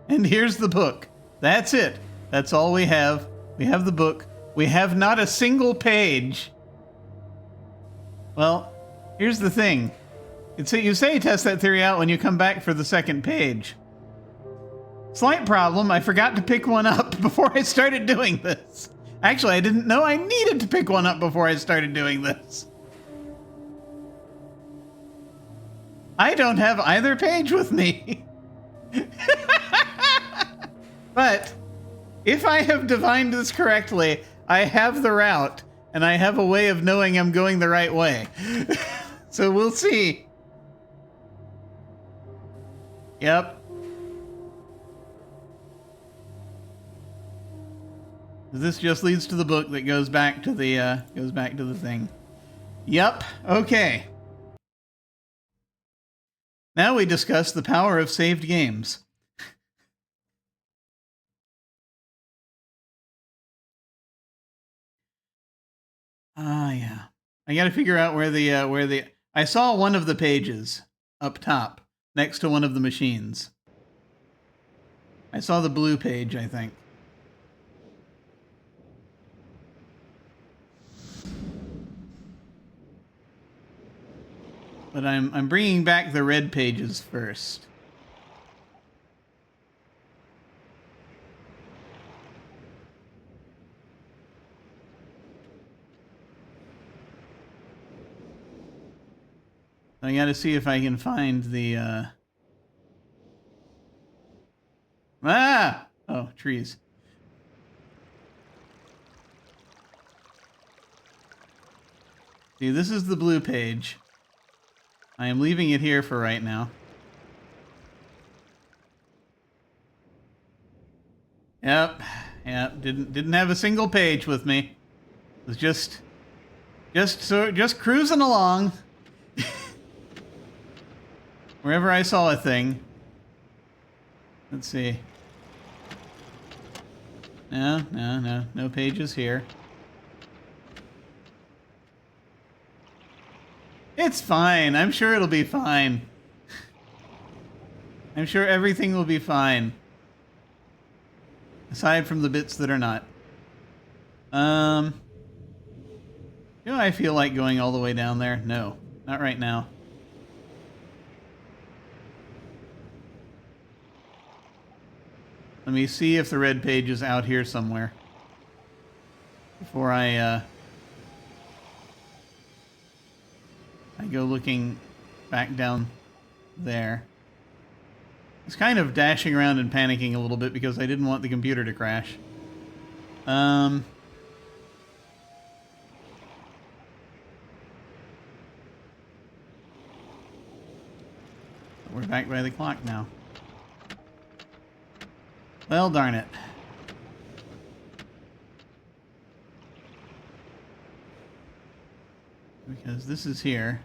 And here's the book. That's it. That's all we have. We have the book. We have not a single page. Well, here's the thing. You say test that theory out when you come back for the second page. Slight problem, I forgot to pick one up before I started doing this. Actually, I didn't know I needed to pick one up before I started doing this. I don't have either page with me. But if I have divined this correctly, I have the route, and I have a way of knowing I'm going the right way. So we'll see. Yep. This just leads to the book that goes back to the thing. Yep. Okay. Now we discuss the power of saved games. Yeah. I got to figure out where the I saw one of the pages up top next to one of the machines. I saw the blue page, I think. But I'm bringing back the red pages first. I got to see if I can find the oh, trees. See, this is the blue page. I am leaving it here for right now. Yep. Didn't have a single page with me. It was just cruising along. Wherever I saw a thing. Let's see. No pages here. It's fine. I'm sure it'll be fine. I'm sure everything will be fine. Aside from the bits that are not. Do I feel like going all the way down there? No, not right now. Let me see if the red page is out here somewhere before I go looking back down there. I was kind of dashing around and panicking a little bit because I didn't want the computer to crash. We're back by the clock now. Well, darn it. Because this is here.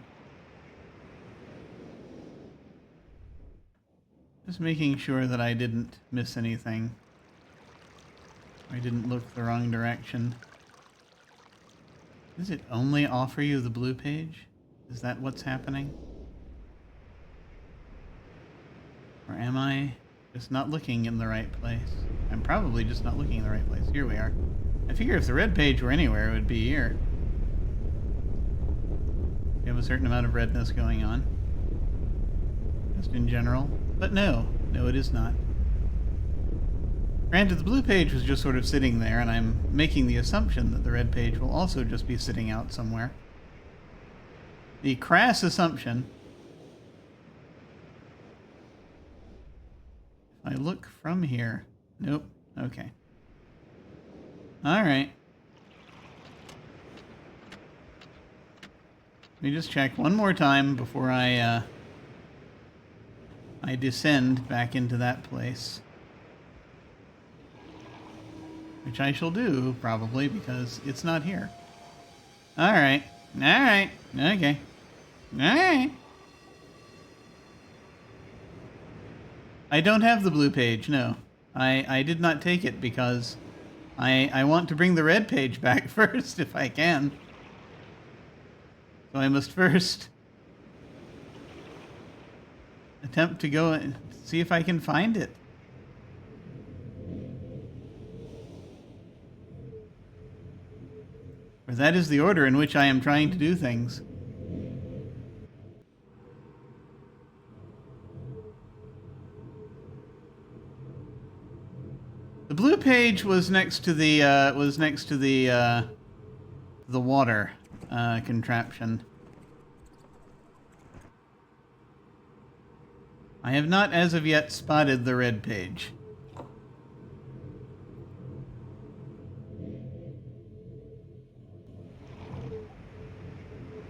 Just making sure that I didn't miss anything. I didn't look the wrong direction. Does it only offer you the blue page? Is that what's happening? Or am I just not looking in the right place? I'm probably just not looking in the right place. Here we are. I figure if the red page were anywhere, it would be here. We have a certain amount of redness going on. Just in general. But no, it is not. Granted, the blue page was just sort of sitting there, and I'm making the assumption that the red page will also just be sitting out somewhere. The crass assumption... If I look from here... Nope. Okay. Alright. Let me just check one more time before I descend back into that place. Which I shall do, probably, because it's not here. Alright. Alright. Okay. Alright. I don't have the blue page, no. I did not take it because I want to bring the red page back first, if I can. So I must first attempt to go and see if I can find it. Or that is the order in which I am trying to do things. The blue page was next to the water contraption. I have not as of yet spotted the red page.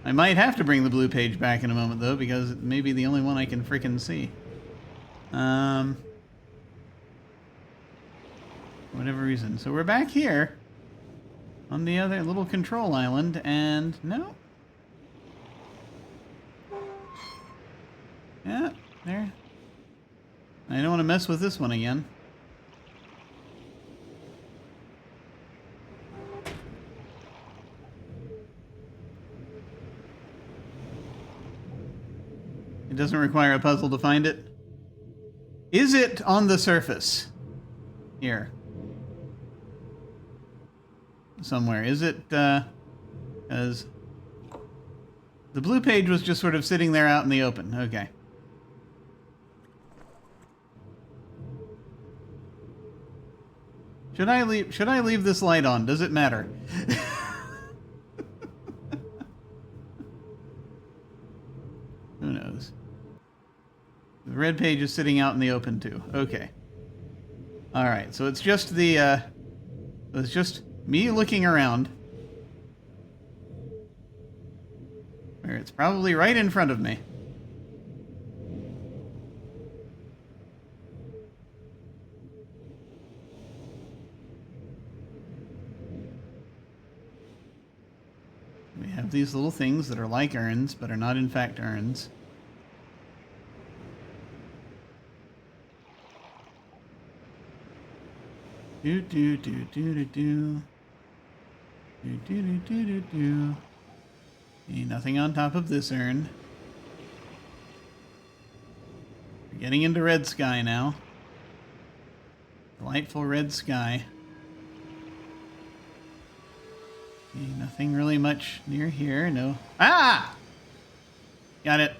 I might have to bring the blue page back in a moment, though, because it may be the only one I can frickin' see. For whatever reason. So we're back here on the other little control island, and no. Yeah, there. I don't want to mess with this one again. It doesn't require a puzzle to find it. Is it on the surface? Here. Somewhere. Is it, as the blue page was just sort of sitting there out in the open. Okay. Should I leave this light on? Does it matter? Who knows? The red page is sitting out in the open too. Okay. All right. So it's just it's just me looking around. Where it's probably right in front of me. We have these little things that are like urns, but are not in fact urns. Do do do do do do. Do do do do do do. Nothing on top of this urn. We're getting into red sky now. Delightful red sky. Nothing really much near here, no. Ah! Got it.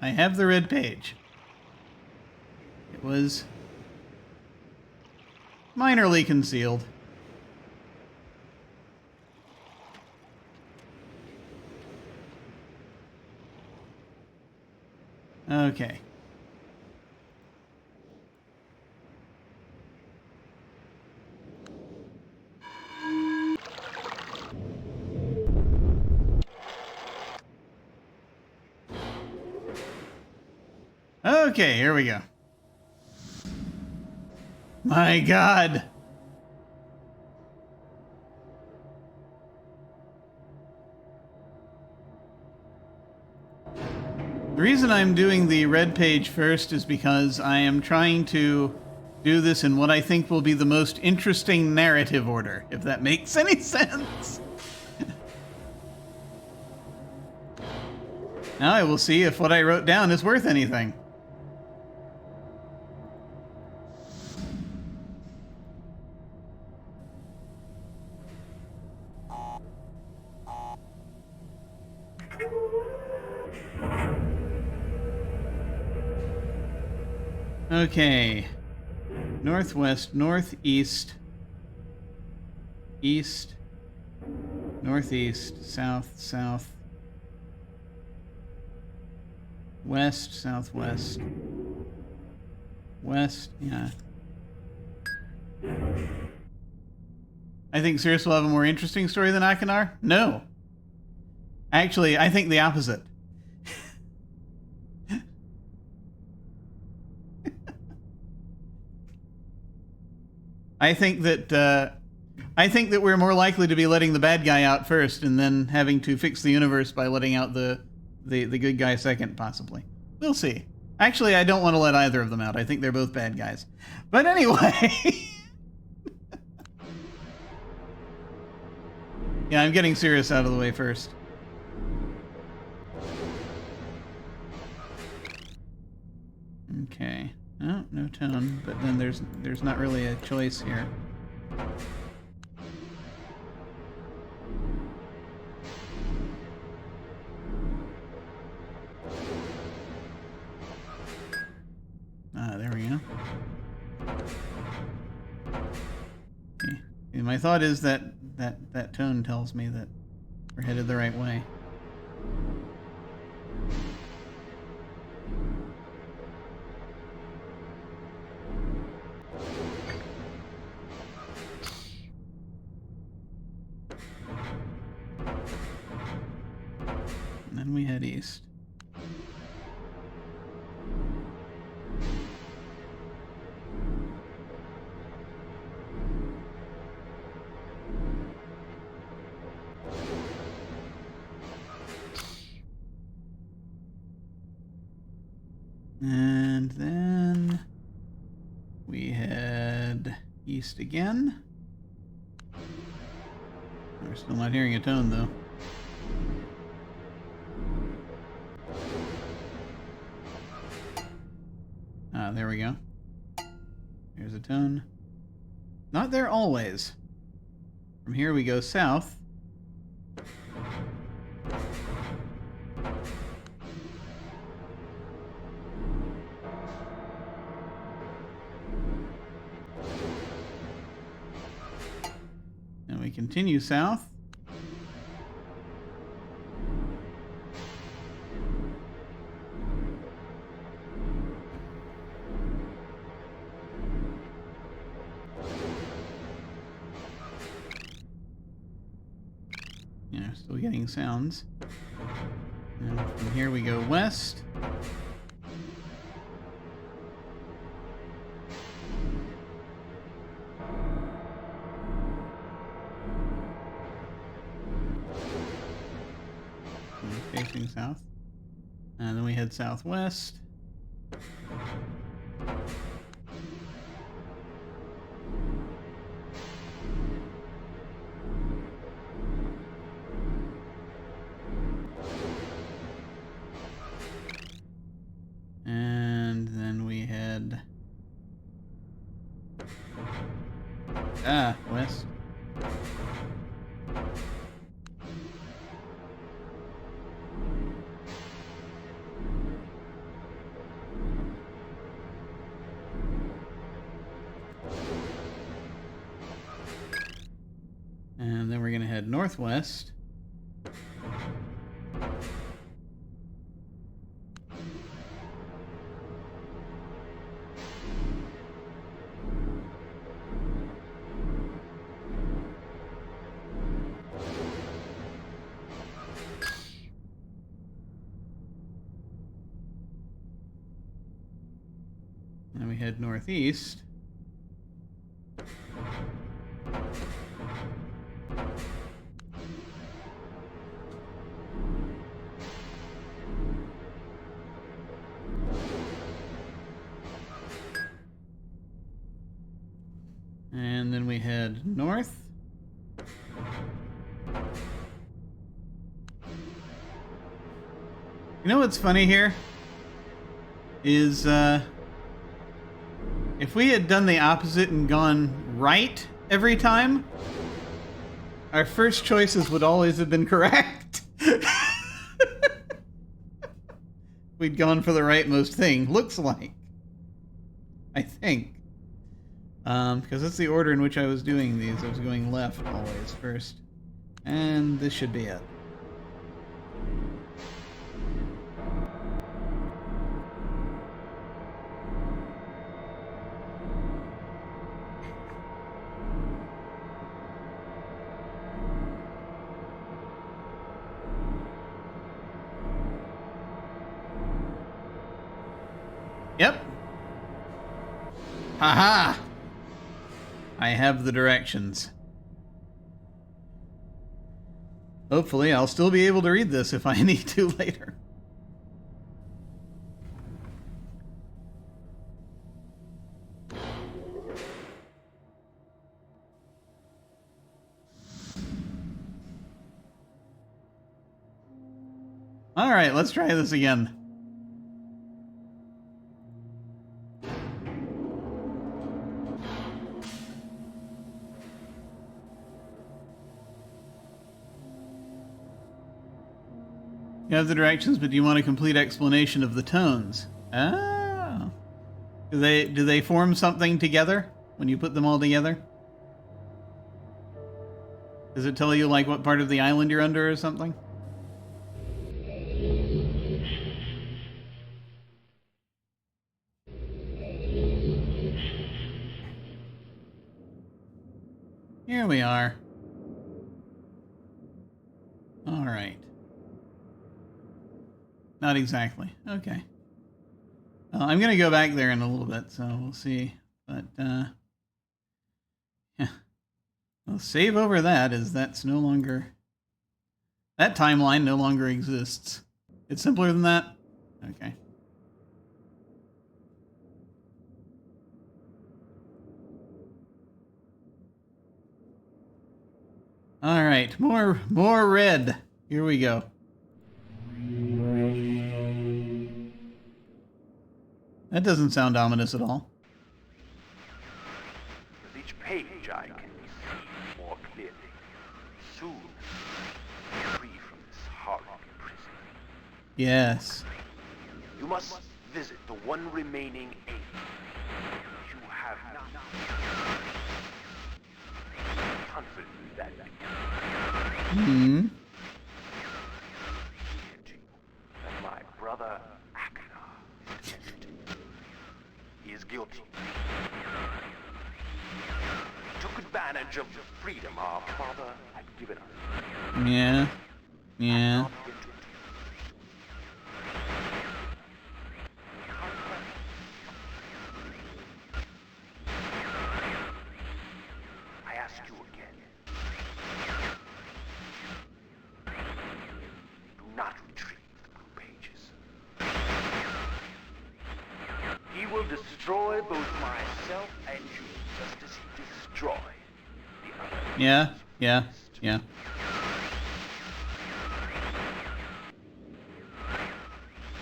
I have the red page. It was minorly concealed. Okay. Okay, here we go. My God. The reason I'm doing the red page first is because I am trying to do this in what I think will be the most interesting narrative order, if that makes any sense. Now I will see if what I wrote down is worth anything. Okay. Northwest, northeast, east, northeast, south, south, west, southwest, west, yeah. I think Cirrus will have a more interesting story than Akinar? No. Actually, I think the opposite. I think that we're more likely to be letting the bad guy out first, and then having to fix the universe by letting out the good guy second, possibly. We'll see. Actually, I don't want to let either of them out. I think they're both bad guys. But anyway. Yeah, I'm getting Cirrus out of the way first. Okay. Oh, no tone, but then there's not really a choice here. There we go. Okay. And my thought is that tone tells me that we're headed the right way. And then we head east. And then we head east again. We're still not hearing a tone, though. Ah, there we go. There's a tone. Not there always. From here we go south. And we continue south. Yeah, still getting sounds. And from here we go west. And facing south. And then we head southwest. And then we head west. And then we're going to head northwest. And we head northeast. And then we head north. You know what's funny here? Is, if we had done the opposite and gone right every time, our first choices would always have been correct. We'd gone for the rightmost thing, looks like. I think. Because that's the order in which I was doing these. I was going left always first. And this should be it. Yep. Haha! I have the directions. Hopefully, I'll still be able to read this if I need to later. All right, let's try this again. You have the directions, but do you want a complete explanation of the tones? Ah. Do they form something together when you put them all together? Does it tell you like what part of the island you're under or something? Here we are. All right. Not exactly. Okay. Well, I'm going to go back there in a little bit, so we'll see. But, yeah. Well, save over that, as that's no longer... That timeline no longer exists. It's simpler than that? Okay. All right, more red. Here we go. That doesn't sound ominous at all. With each page I can see more clearly. Soon, free from this horrible prison. Yes. You must visit the one remaining aid. You have not. Confident that Hmm. that my brother Akana is dead. He is guilty. He took advantage of the freedom our father had given us. Yeah. Yeah. I ask you again. Do not retrieve the blue pages. He will destroy both myself and you, just as he destroyed the other. Yeah. Yeah. Yeah.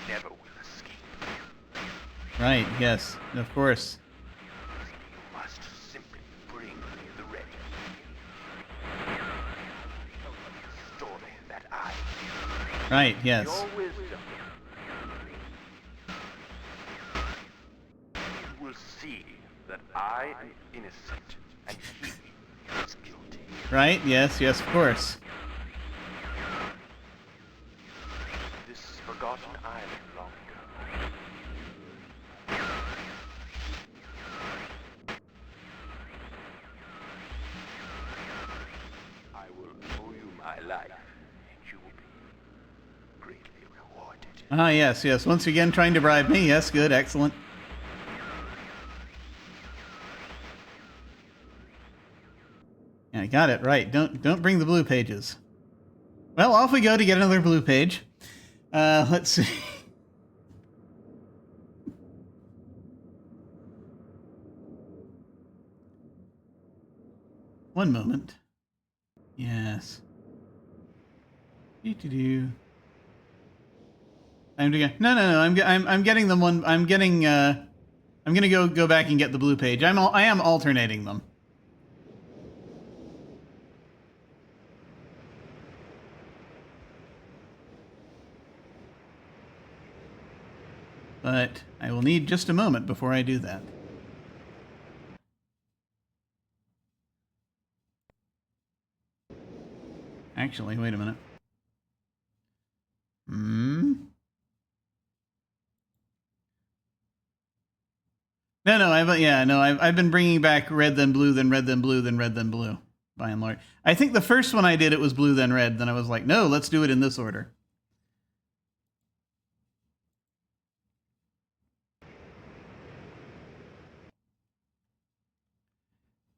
Never will escape. Right. Yes. Of course. You must simply bring me the red. The story that I. Right. Yes. Your wisdom. You will see that I am innocent and he is guilty. Right. Yes. Yes. Of course. This forgotten island long ago. I will owe you my life, and you will be greatly rewarded. Ah. Yes. Yes. Once again, trying to bribe me. Yes. Good. Excellent. Yeah, I got it right. Don't bring the blue pages. Well, off we go to get another blue page. Let's see. One moment. Yes. Do. Time to go. No. I'm getting them one. I'm getting. I'm gonna go back and get the blue page. I am alternating them. But I will need just a moment before I do that. Actually, wait a minute. No, I've been bringing back red then blue then red then blue then red then blue by and large. I think the first one I did it was blue then red. Then I was like, no, let's do it in this order.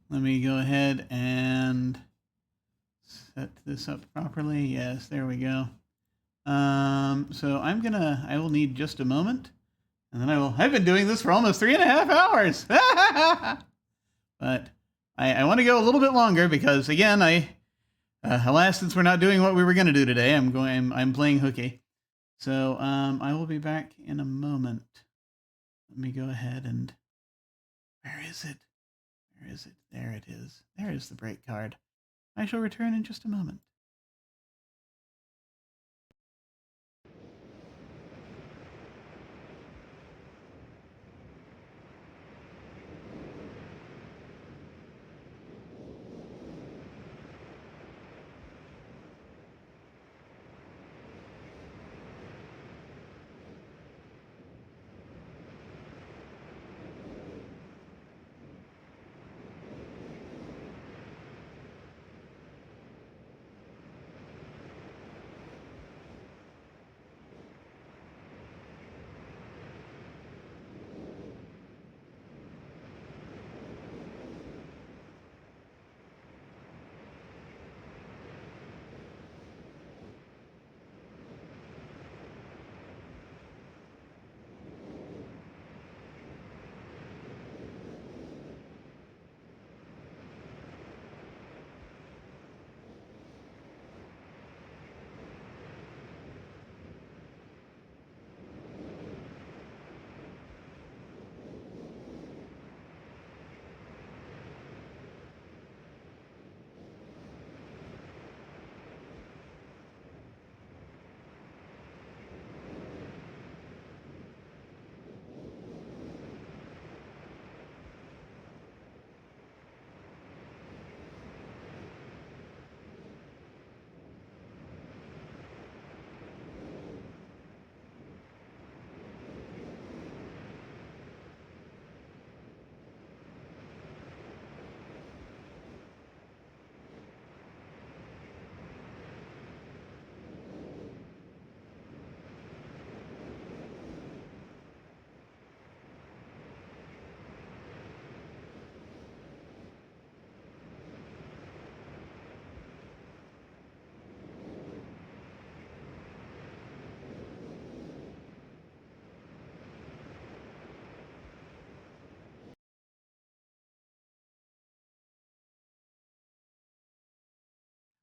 Let me go ahead and set this up properly. Yes, there we go. So I will need just a moment, and then I've been doing this for almost 3.5 hours. But I want to go a little bit longer because again, alas, since we're not doing what we were going to do today, I'm playing hooky. So, I will be back in a moment. Let me go ahead and, where is it? Where is it? There it is. There is the break card. I shall return in just a moment.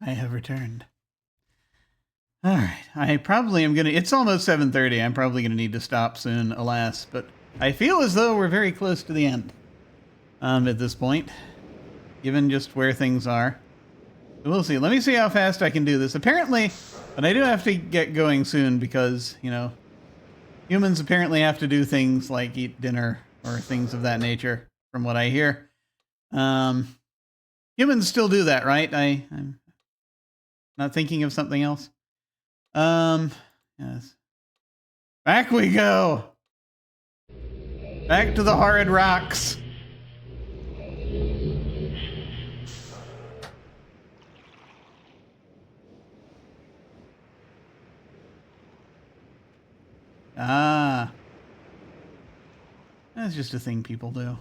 I have returned. All right, I probably am gonna. It's almost 7:30. I'm probably gonna need to stop soon, alas. But I feel as though we're very close to the end. At this point, given just where things are, we'll see. Let me see how fast I can do this. Apparently, but I do have to get going soon because humans apparently have to do things like eat dinner or things of that nature. From what I hear, humans still do that, right? I'm not thinking of something else. Yes. Back we go. Back to the horrid rocks. Ah. That's just a thing people do.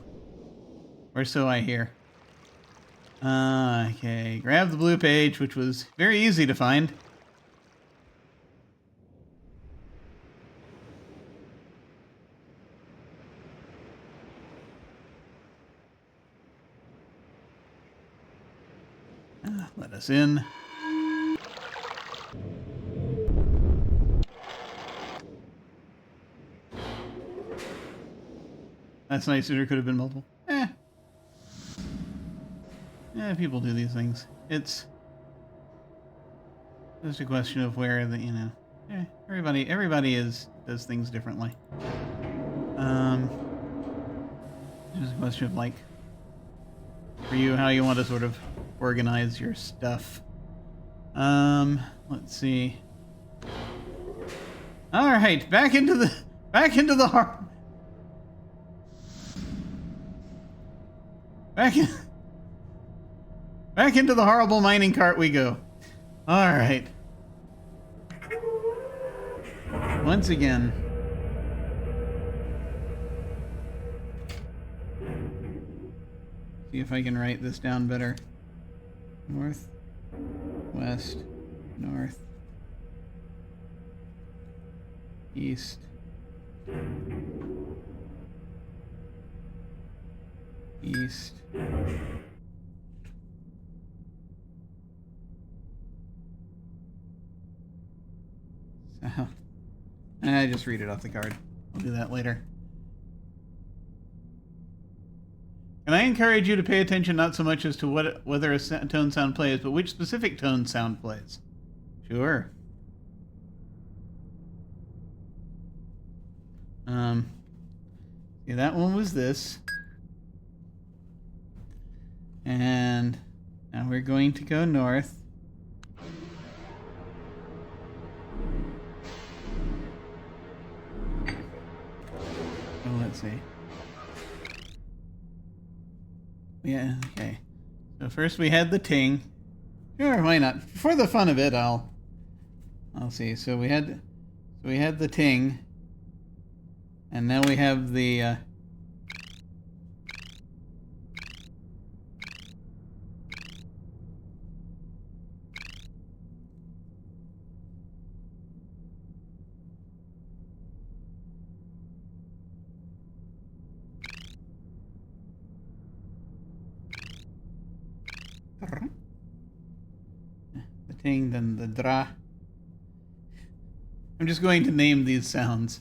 Or so I hear. Okay. Grab the blue page, which was very easy to find. Let us in. That's nice. There could have been multiple. People do these things. It's just a question of where everybody does things differently. Just a question of like for you how you want to sort of organize your stuff. Let's see. All right, back into the back into the horrible mining cart we go. All right. Once again. See if I can write this down better. North, west, north, east, east, south. I just read it off the card. I'll do that later. And I encourage you to pay attention not so much as to whether a tone sound plays, but which specific tone sound plays. Sure. See, that one was this. And now we're going to go north. Oh, let's see. Yeah, okay. So first we had the ting. Sure, why not? For the fun of it, I'll see. So we had the ting. And now we have the ting, then the dra. I'm just going to name these sounds.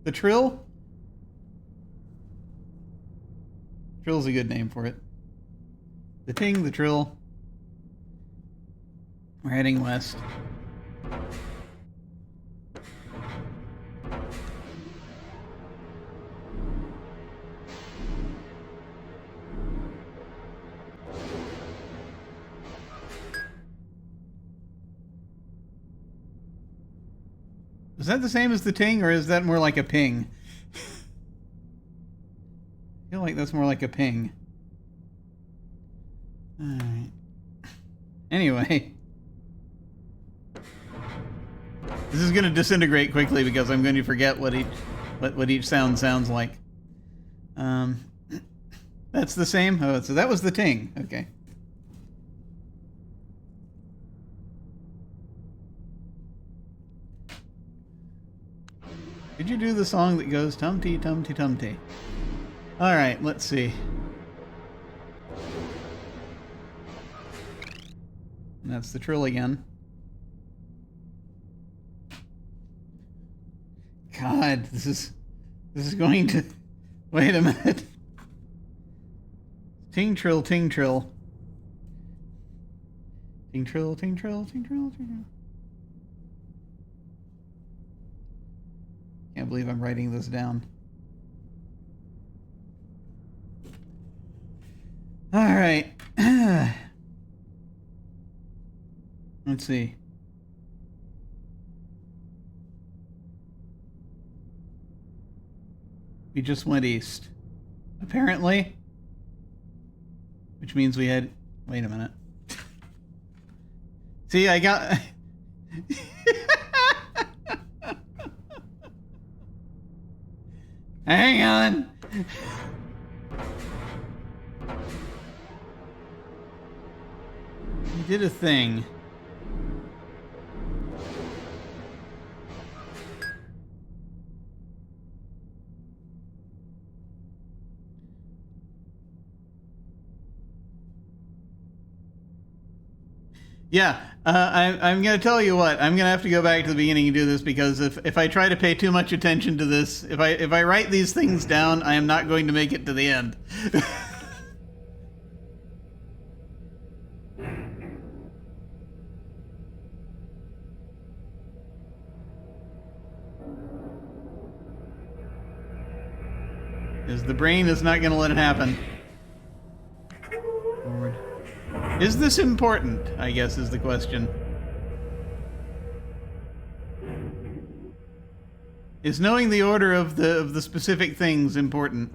The trill. Trill's a good name for it. The ting, the trill. We're heading west. Is that the same as the ting, or is that more like a ping? I feel like that's more like a ping. Alright. Anyway. This is going to disintegrate quickly because I'm going to forget what each sound sounds like. That's the same? Oh, so that was the ting. Okay. Did you do the song that goes tum-tee, tum-tee, tum-tee? Alright, let's see. And that's the trill again. God, this is going to... Wait a minute. Ting trill, ting trill. Ting trill, ting trill, ting trill, ting trill. Can't believe I'm writing this down. All right. Let's see. We just went east, apparently. Which means we had... Wait a minute. See, I got... Hang on. We did a thing. Yeah, I'm going to tell you what. I'm going to have to go back to the beginning and do this because if I try to pay too much attention to this, if I write these things down, I am not going to make it to the end. Because the brain is not going to let it happen. Forward. Is this important, I guess, is the question. Is knowing the order of the specific things important?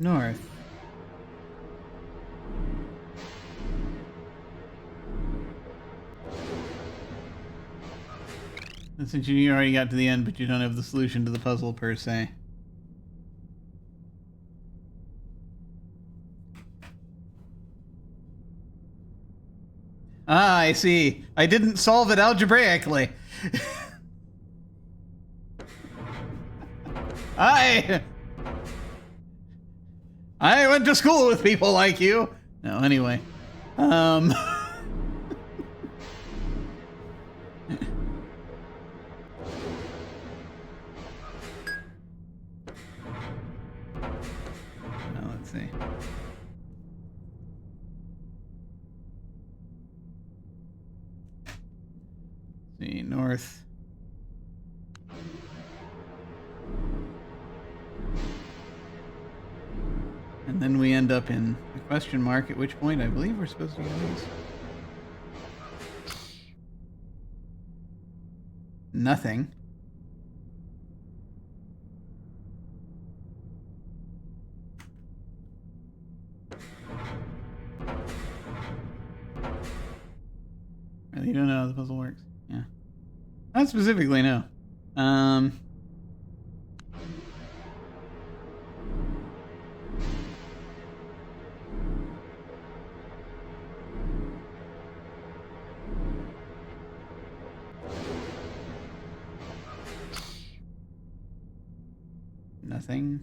North. And since you already got to the end, but you don't have the solution to the puzzle per se. Ah, I see. I didn't solve it algebraically. I went to school with people like you. No, anyway. No, let's see. Let's see, north. And then we end up in the question mark, at which point I believe we're supposed to go east. Nothing. Really, you don't know how the puzzle works? Yeah. Not specifically, no. Nothing.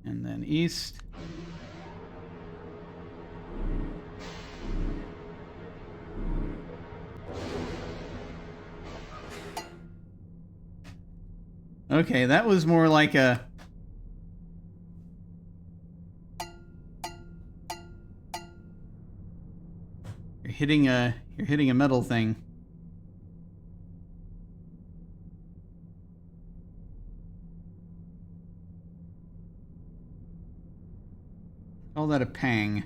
And then east. Okay, that was more like a... You're hitting a metal thing. Call that a pang.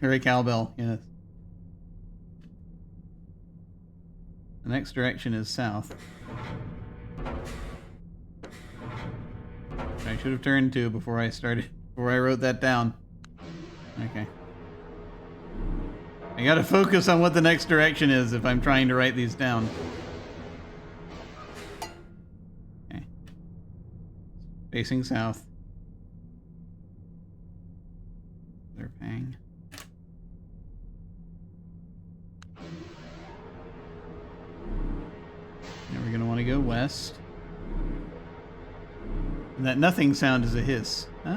Or a cowbell, yes. The next direction is south. I should have turned to before I wrote that down. Okay. I gotta focus on what the next direction is if I'm trying to write these down. Okay. Facing south. Their pang. Now we're going to want to go west. And that nothing sound is a hiss. Ah.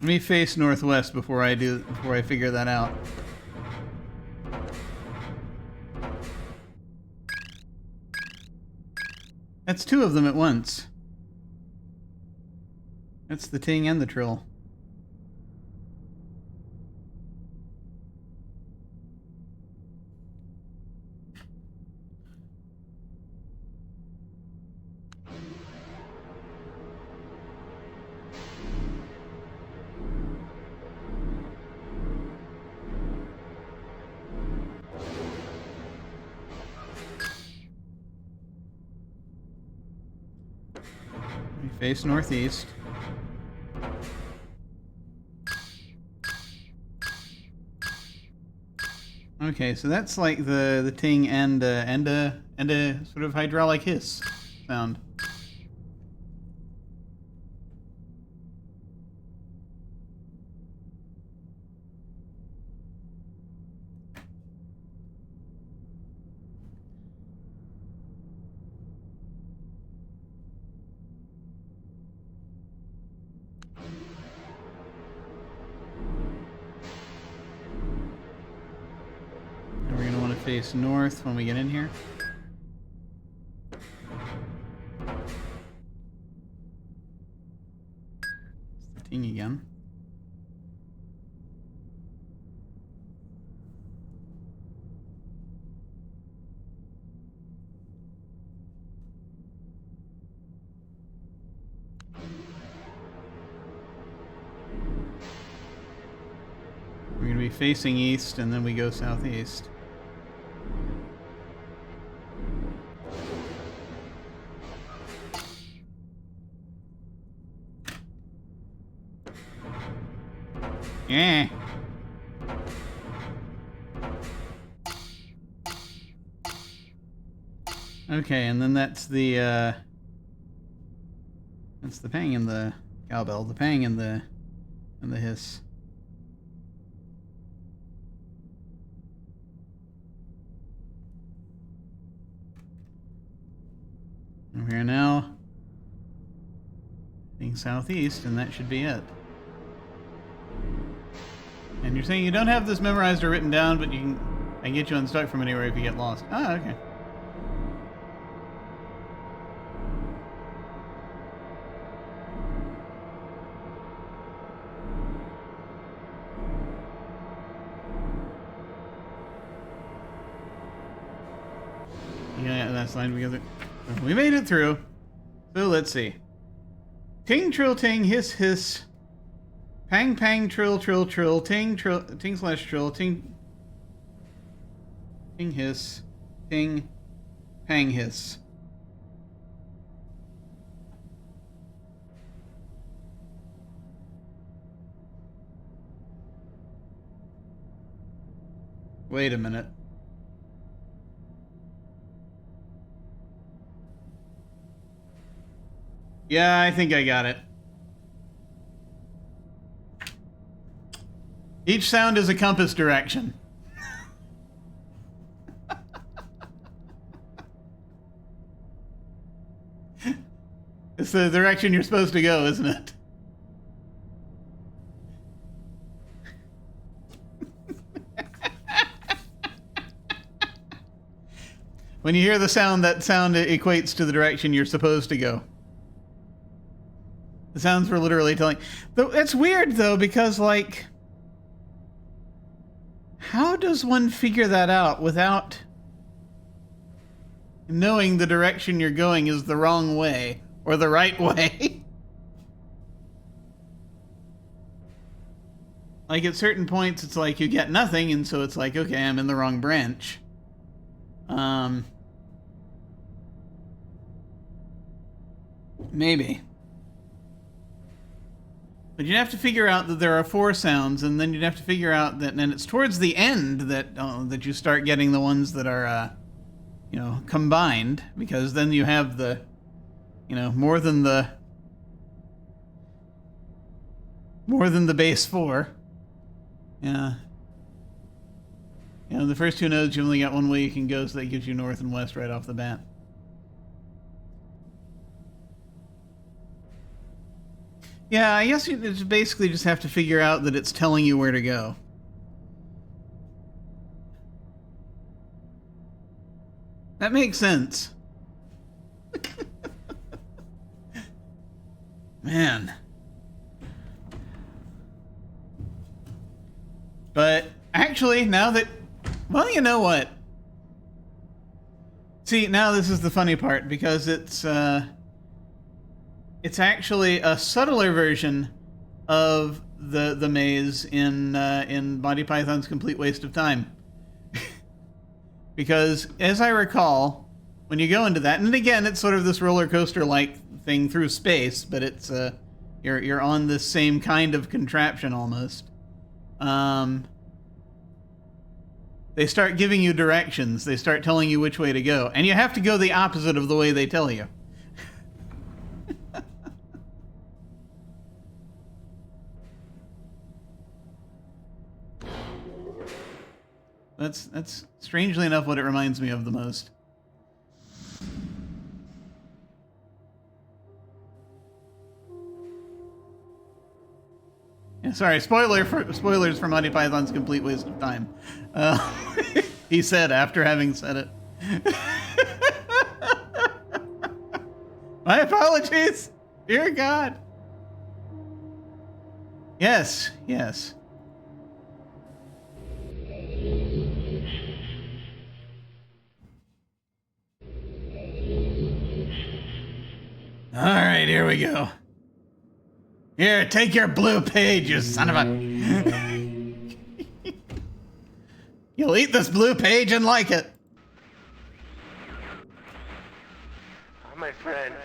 Let me face northwest before I figure that out. That's two of them at once. That's the ting and the trill. Face northeast. Okay, so that's like the ting and a sort of hydraulic hiss sound. Face north when we get in here. It's the ting again. We're going to be facing east and then we go southeast. Yeah. Okay, and then that's the pang and the cowbell, the pang and the hiss. We're here now, heading southeast, and that should be it. And you're saying you don't have this memorized or written down, but I can get you unstuck from anywhere if you get lost. Ah, okay. Yeah, that's line together. We made it through. So let's see. Ting, trill, ting, hiss, hiss. Pang, pang, trill, trill, trill, ting, trill, ting slash trill, ting, hiss, ting, pang, hiss. Wait a minute. Yeah, I think I got it. Each sound is a compass direction. It's the direction you're supposed to go, isn't it? When you hear the sound, that sound equates to the direction you're supposed to go. The sounds were literally telling... It's weird, though, because, like... How does one figure that out without knowing the direction you're going is the wrong way or the right way? Like, at certain points, it's like you get nothing, and so it's like, okay, I'm in the wrong branch. Maybe. But you'd have to figure out that there are 4 sounds, and then you'd have to figure out that, and it's towards the end that that you start getting the ones that are, you know, combined, because then you have the, you know, more than the base 4. Yeah. You know, the first 2 nodes, you only got one way you can go, so that gives you north and west right off the bat. Yeah, I guess you basically just have to figure out that it's telling you where to go. That makes sense. Man. But actually, now that... Well, you know what? See, now this is the funny part, because it's actually a subtler version of the maze in Monty Python's Complete Waste of Time. Because, as I recall, when you go into that, and again, it's sort of this roller coaster-like thing through space, but it's you're on this same kind of contraption almost. They start giving you directions. They start telling you which way to go, and you have to go the opposite of the way they tell you. That's strangely enough what it reminds me of the most. Yeah, sorry, spoilers for Monty Python's Complete Waste of Time. He said after having said it. My apologies. Dear God. Yes, yes. All right, here we go. Here, take your blue page, you son of a... You'll eat this blue page and like it. Oh, my friend.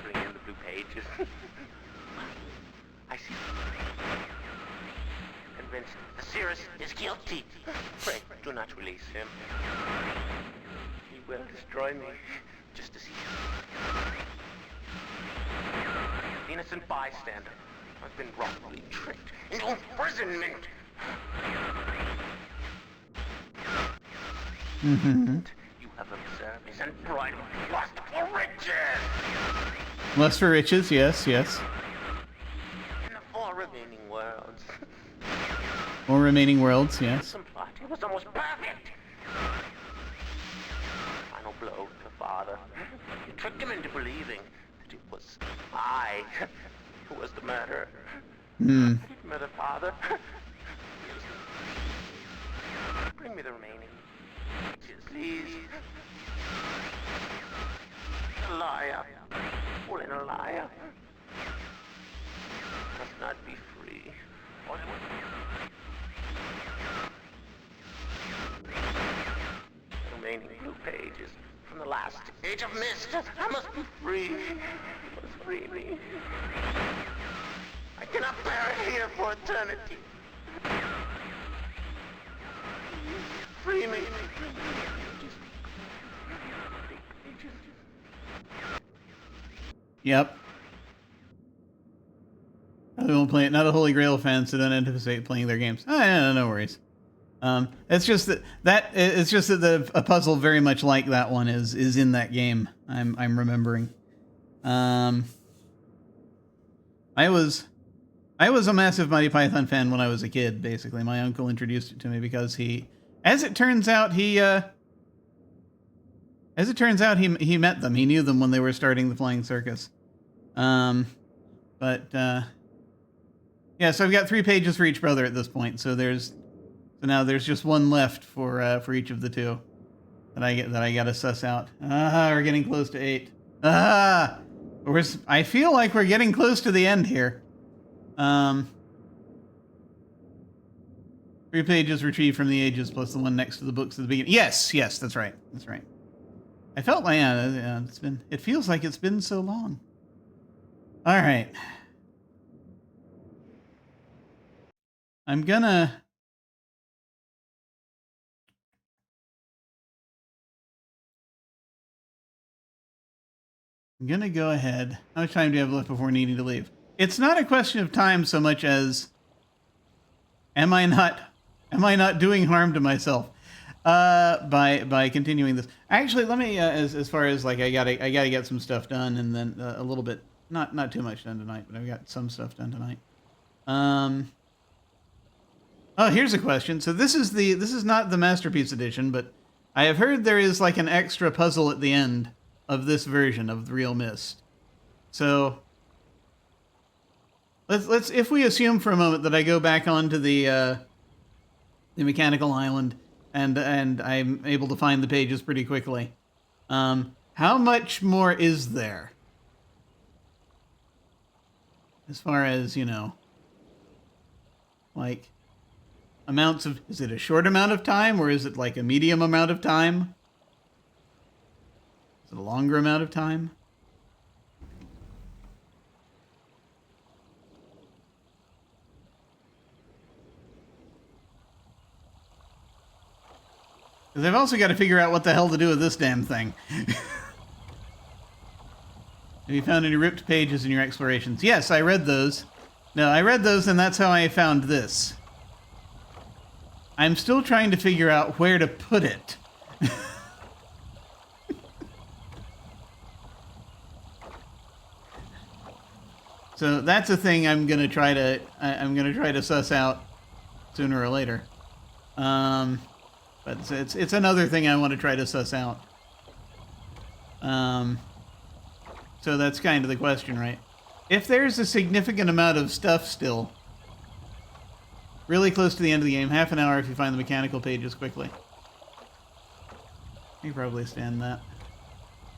Bring in the blue pages. I see. Convinced Cyrus is guilty. Pray, do not release him. He will destroy me, just as he... Innocent bystander. I've been wrongfully tricked into imprisonment. Mm-hmm. You have observed his unbridled lust for riches. Lust for riches, yes, yes. In the 4 remaining worlds. 4 remaining worlds, yes. The plot, it was almost perfect. Final blow to the father. You tricked him into believing that it was I who was the murderer. Hmm. I didn't murder father. Bring me the remaining. Please. A liar. All in a liar. Must not be free. Or it would... The remaining blue pages from the last age of mist. I must be free. You must free me. I cannot bear it here for eternity. Free me. Yep. I won't play it. Not a Holy Grail fan, so don't anticipate playing their games. Oh, yeah, no worries. It's just it's just that a puzzle very much like that one is in that game. I'm remembering. I was a massive Monty Python fan when I was a kid. Basically, my uncle introduced it to me because as it turns out, he met them. He knew them when they were starting the Flying Circus. Yeah, so I've got 3 pages for each brother at this point. So now there's just one left for each of the two that I gotta suss out. We're getting close to 8. I feel like we're getting close to the end here. 3 pages retrieved from the ages plus the one next to the books at the beginning. Yes, that's right. I felt like it feels like it's been so long. All right. I'm gonna go ahead. How much time do you have left before needing to leave? It's not a question of time so much as am I not doing harm to myself by continuing this? Actually, let me as far as like I gotta get some stuff done, and then a little bit, not too much done tonight, but I've got some stuff done tonight. Oh, here's a question. So this is not the Masterpiece Edition, but I have heard there is like an extra puzzle at the end of this version of the realMyst. So let's if we assume for a moment that I go back onto the mechanical island and I'm able to find the pages pretty quickly. How much more is there? As far as, like amounts of, is it a short amount of time or is it like a medium amount of time? Is it a longer amount of time? Because I've also got to figure out what the hell to do with this damn thing. Have you found any ripped pages in your explorations? Yes, I read those. No, I read those and that's how I found this. I'm still trying to figure out where to put it. So that's a thing I'm gonna try to suss out sooner or later. But it's another thing I want to try to suss out. So that's kind of the question, right? If there's a significant amount of stuff still, really close to the end of the game, half an hour if you find the mechanical pages quickly. You probably stand that.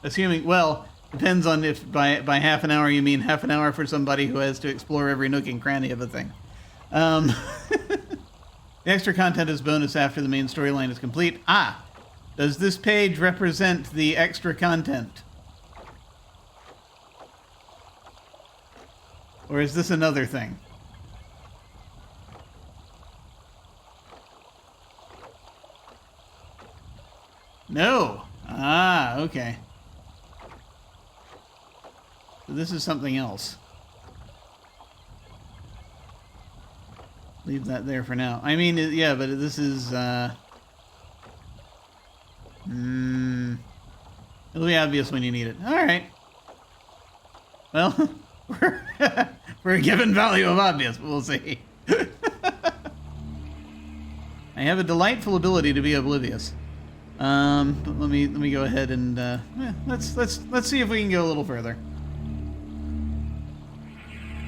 Assuming, well, depends on if by half an hour you mean half an hour for somebody who has to explore every nook and cranny of a thing. The extra content is bonus after the main storyline is complete. Does this page represent the extra content? Or is this another thing? No. Okay. So this is something else. Leave that there for now. I mean, yeah, but this is, it'll be obvious when you need it. All right. Well, we're given value of obvious, but we'll see. I have a delightful ability to be oblivious. But let me go ahead and let's see if we can go a little further.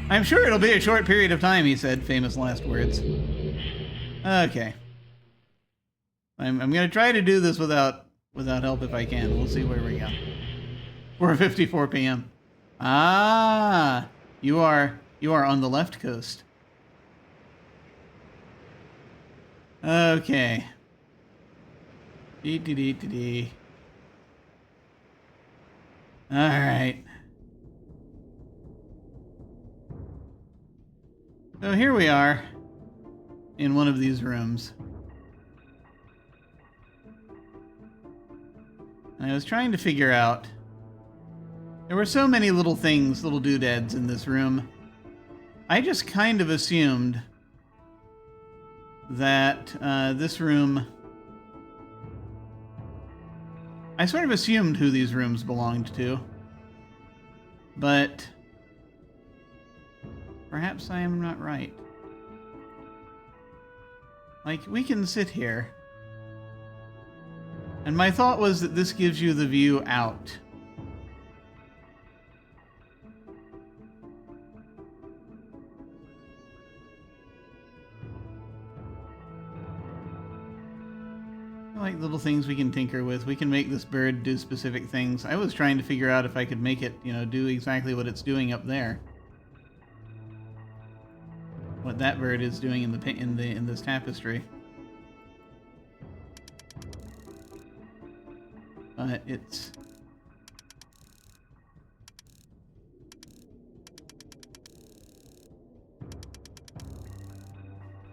I'm sure it'll be a short period of time, he said, famous last words. Okay. I'm gonna try to do this without help if I can. We'll see where we go. 4:54 p.m. You are on the left coast. Okay. Dee. All right. So here we are in one of these rooms. I was trying to figure out There were so many little things, little doodads in this room. I just kind of assumed that this room... I sort of assumed who these rooms belonged to. But perhaps I am not right. Like, we can sit here. And my thought was that this gives you the view out. I like little things we can tinker with. We can make this bird do specific things. I was trying to figure out if I could make it, you know, do exactly what it's doing up there. What that bird is doing in this tapestry. But it's...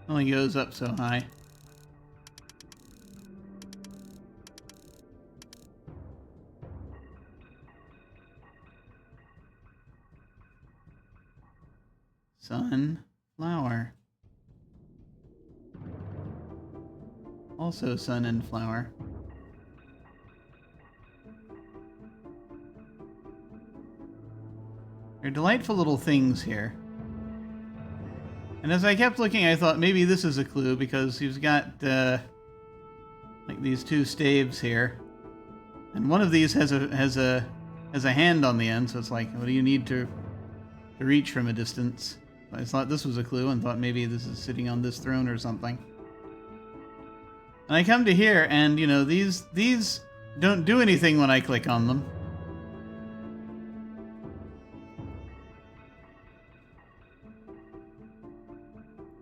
only goes up so high. Sunflower. Also sun and flower. They're delightful little things here. And as I kept looking, I thought maybe this is a clue because he's got like these two staves here, and one of these has a hand on the end. So it's like, what do you need to reach from a distance? I thought this was a clue and thought maybe this is sitting on this throne or something. And I come to here, and you know these don't do anything when I click on them.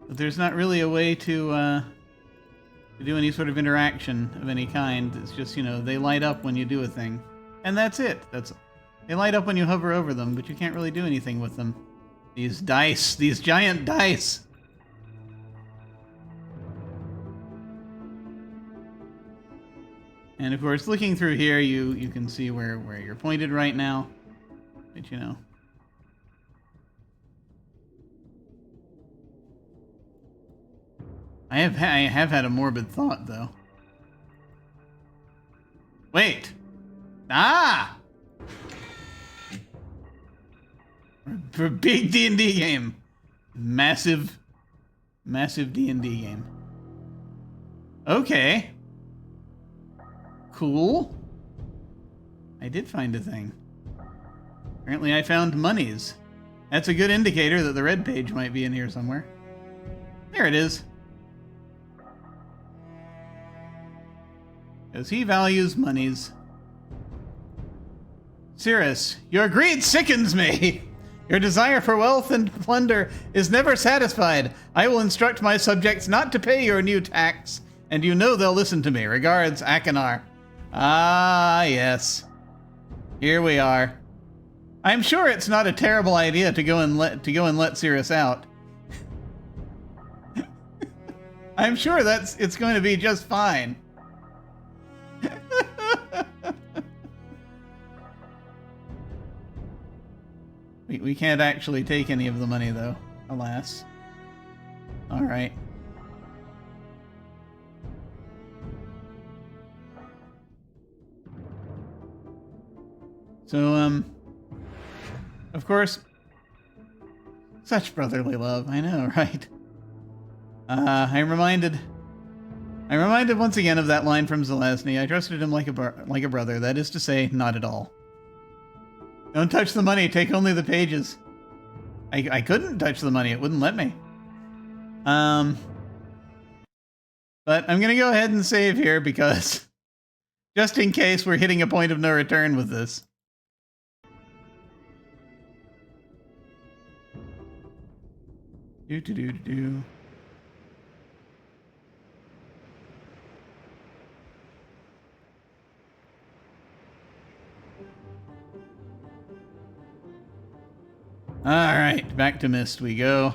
But there's not really a way to do any sort of interaction of any kind. It's just, you know, they light up when you do a thing. And that's it. They light up when you hover over them, but you can't really do anything with them. These dice, these giant dice. And of course, looking through here, you can see where you're pointed right now. But you know. I have had a morbid thought, though. Wait! Ah! For a big D&D game. Massive D&D game. Okay. Cool. I did find a thing. Apparently I found monies. That's a good indicator that the red page might be in here somewhere. There it is. Because he values monies. Cirrus, your greed sickens me! Your desire for wealth and plunder is never satisfied. I will instruct my subjects not to pay your new tax, and you know they'll listen to me. Regards, Akanar. Ah, yes. Here we are. I'm sure it's not a terrible idea to go and let Cirrus out. I'm sure it's going to be just fine. We can't actually take any of the money, though, alas. All right. So, of course, such brotherly love. I know, right? I'm reminded once again of that line from Zelazny. I trusted him like a brother. That is to say, not at all. Don't touch the money. Take only the pages. I couldn't touch the money. It wouldn't let me. But I'm going to go ahead and save here because just in case we're hitting a point of no return with this. Do. All right, back to Myst we go.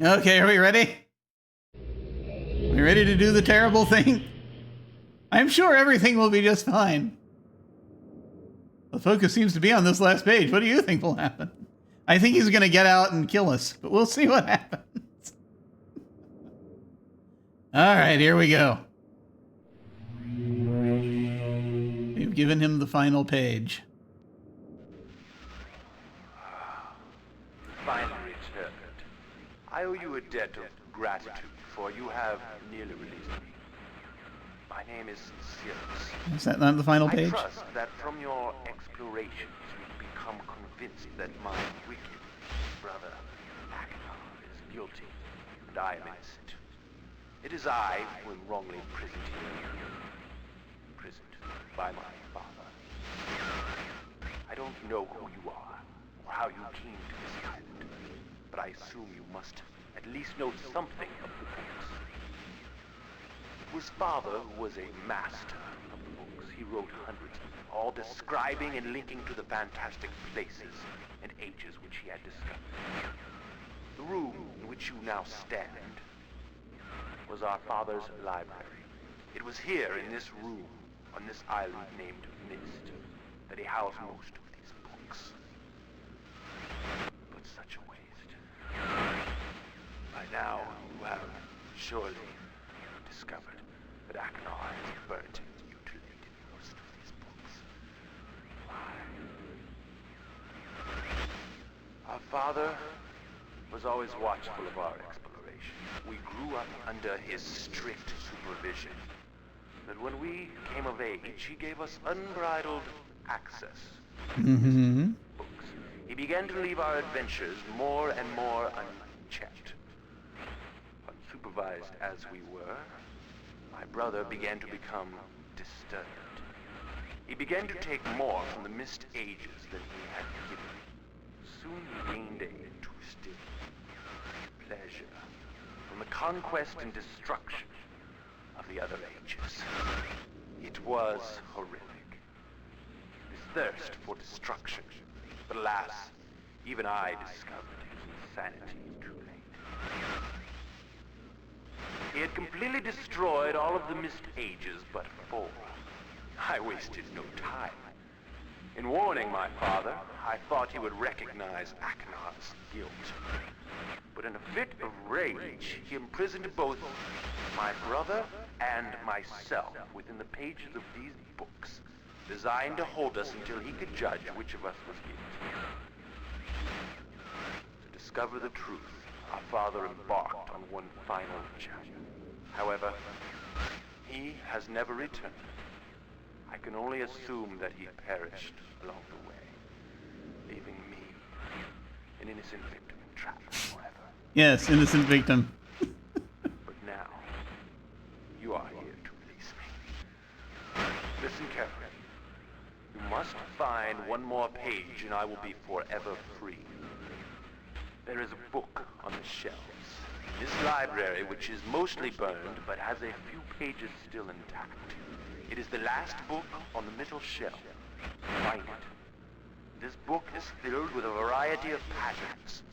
Okay, are we ready? We ready to do the terrible thing? I'm sure everything will be just fine. The focus seems to be on this last page. What do you think will happen? I think he's going to get out and kill us, but we'll see what happens. All right, here we go. We've given him the final page. Finally returned. I owe you a debt of gratitude, for you have nearly released me. My name is Sirius. Is that not the final page? I trust that from your explorations you've become convinced that my wicked brother Akbar is guilty, and I am innocent. It is I who am wrongly imprisoned here. Imprisoned by my father. I don't know who you are, or how you came to this island, but I assume you must at least know something of the books. His father was a master of the books. He wrote hundreds, all describing and linking to the fantastic places and ages which he had discovered. The room in which you now stand was our father's library. It was here in this room, on this island named Myst, that he housed most of these books. But such a waste. By now, you have surely discovered that Akbar has burnt and mutilated most of these books. Why? Our father was always watchful of our exploration. We grew up under his strict supervision. But when we came of age, he gave us unbridled access to his books. He began to leave our adventures more and more unchecked. Unsupervised as we were, my brother began to become disturbed. He began to take more from the Myst ages than he had given. Soon he gained a twisted pleasure from the conquest and destruction of the other ages. It was horrific. His thirst for destruction. But alas, even I discovered his insanity too late. He had completely destroyed all of the Myst ages but 4. I wasted no time. In warning my father, I thought he would recognize Aknar's guilt. But in a fit of rage, he imprisoned both my brother and myself within the pages of these books, designed to hold us until he could judge which of us was guilty. To discover the truth, our father embarked on one final chapter. However, he has never returned. I can only assume that he perished along the way, leaving me, an innocent victim, trapped forever. Yes, innocent victim. But now, you are here to release me. Listen carefully. You must find one more page and I will be forever free. There is a book on the shelves. This library, which is mostly burned, but has a few pages still intact. It is the last book on the middle shelf. Find it. This book is filled with a variety of patterns.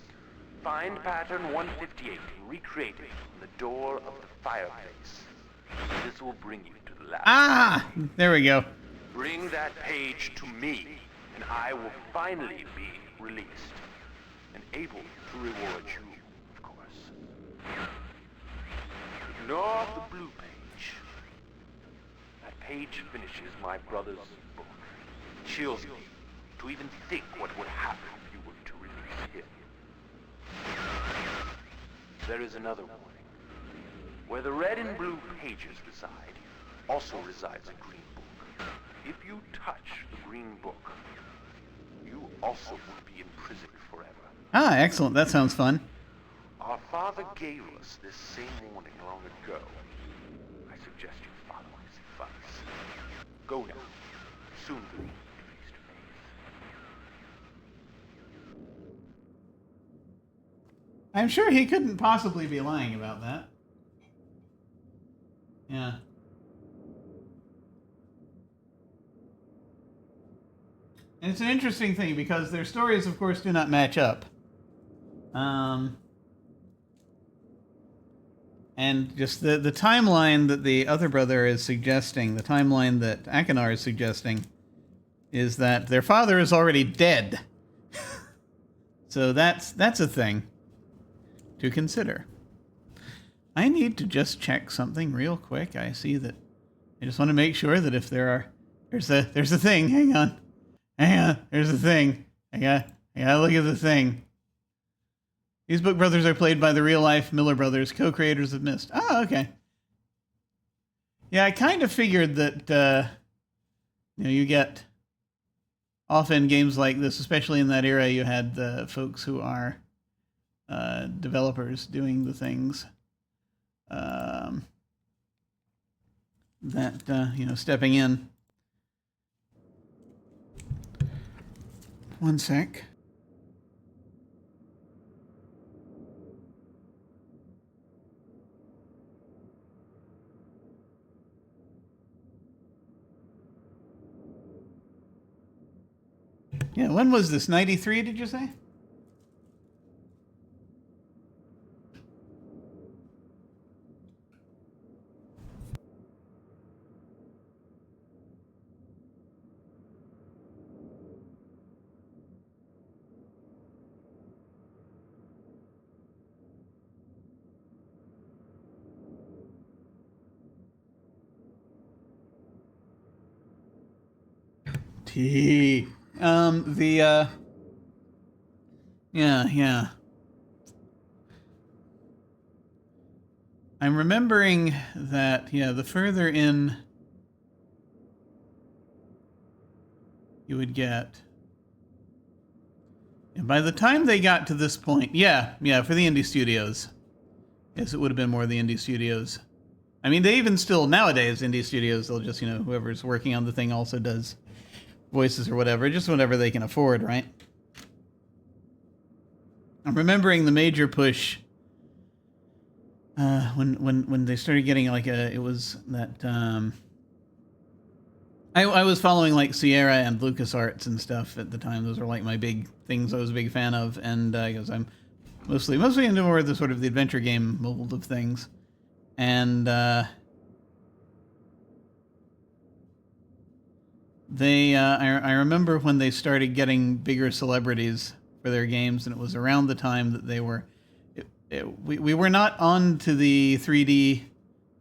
Find pattern 158 and recreate it on the door of the fireplace. This will bring you to the last. Ah! There we go. Bring that page to me, and I will finally be released, and able to reward you. Ignore the blue page. That page finishes my brother's book. It chills me to even think what would happen if you were to release him. There is another warning. Where the red and blue pages reside, also resides a green book. If you touch the green book, you also will be imprisoned forever. Ah, excellent. That sounds fun. Our father gave us this same warning long ago. I suggest you follow his advice. Go now. Soon the face to face. I'm sure he couldn't possibly be lying about that. Yeah. And it's an interesting thing because their stories, of course, do not match up. And just the timeline that the other brother is suggesting, the timeline that Akanar is suggesting, is that their father is already dead. So that's a thing to consider. I need to just check something real quick. I see that. I just want to make sure that if there's a thing. Hang on. There's a thing. I gotta look at the thing. These book brothers are played by the real-life Miller brothers, co-creators of Myst. Oh, okay. Yeah, I kind of figured that, you get often games like this, especially in that era, you had the folks who are developers doing the things that, stepping in. One sec. Yeah, when was this? 93, did you say? T. Yeah. I'm remembering that, the further in you would get. And by the time they got to this point, for the indie studios. Yes, it would have been more the indie studios. I mean, they even still, nowadays, indie studios, they'll just, whoever's working on the thing also does voices or whatever, just whatever they can afford, right? I'm remembering the major push when they started getting it was that I was following like Sierra and LucasArts and stuff at the time. Those were like my big things I was a big fan of, and because I'm mostly into more of the sort of the adventure game mold of things, and I remember when they started getting bigger celebrities for their games, and it was around the time that they were. We were not on to the 3D,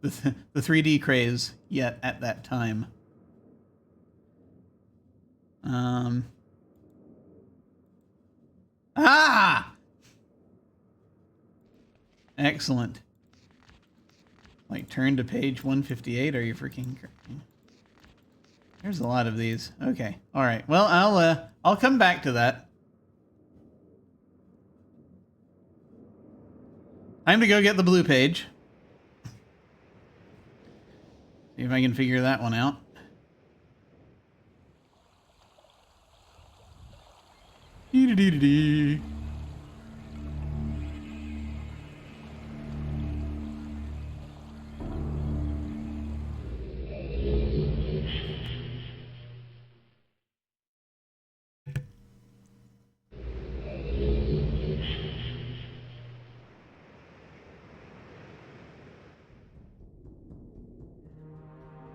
the 3D craze yet at that time. Excellent. Like turn to page 158. Are you freaking? There's a lot of these. Okay. All right. Well, I'll come back to that. Time to go get the blue page. See if I can figure that one out. Dee-dee-dee-dee-dee.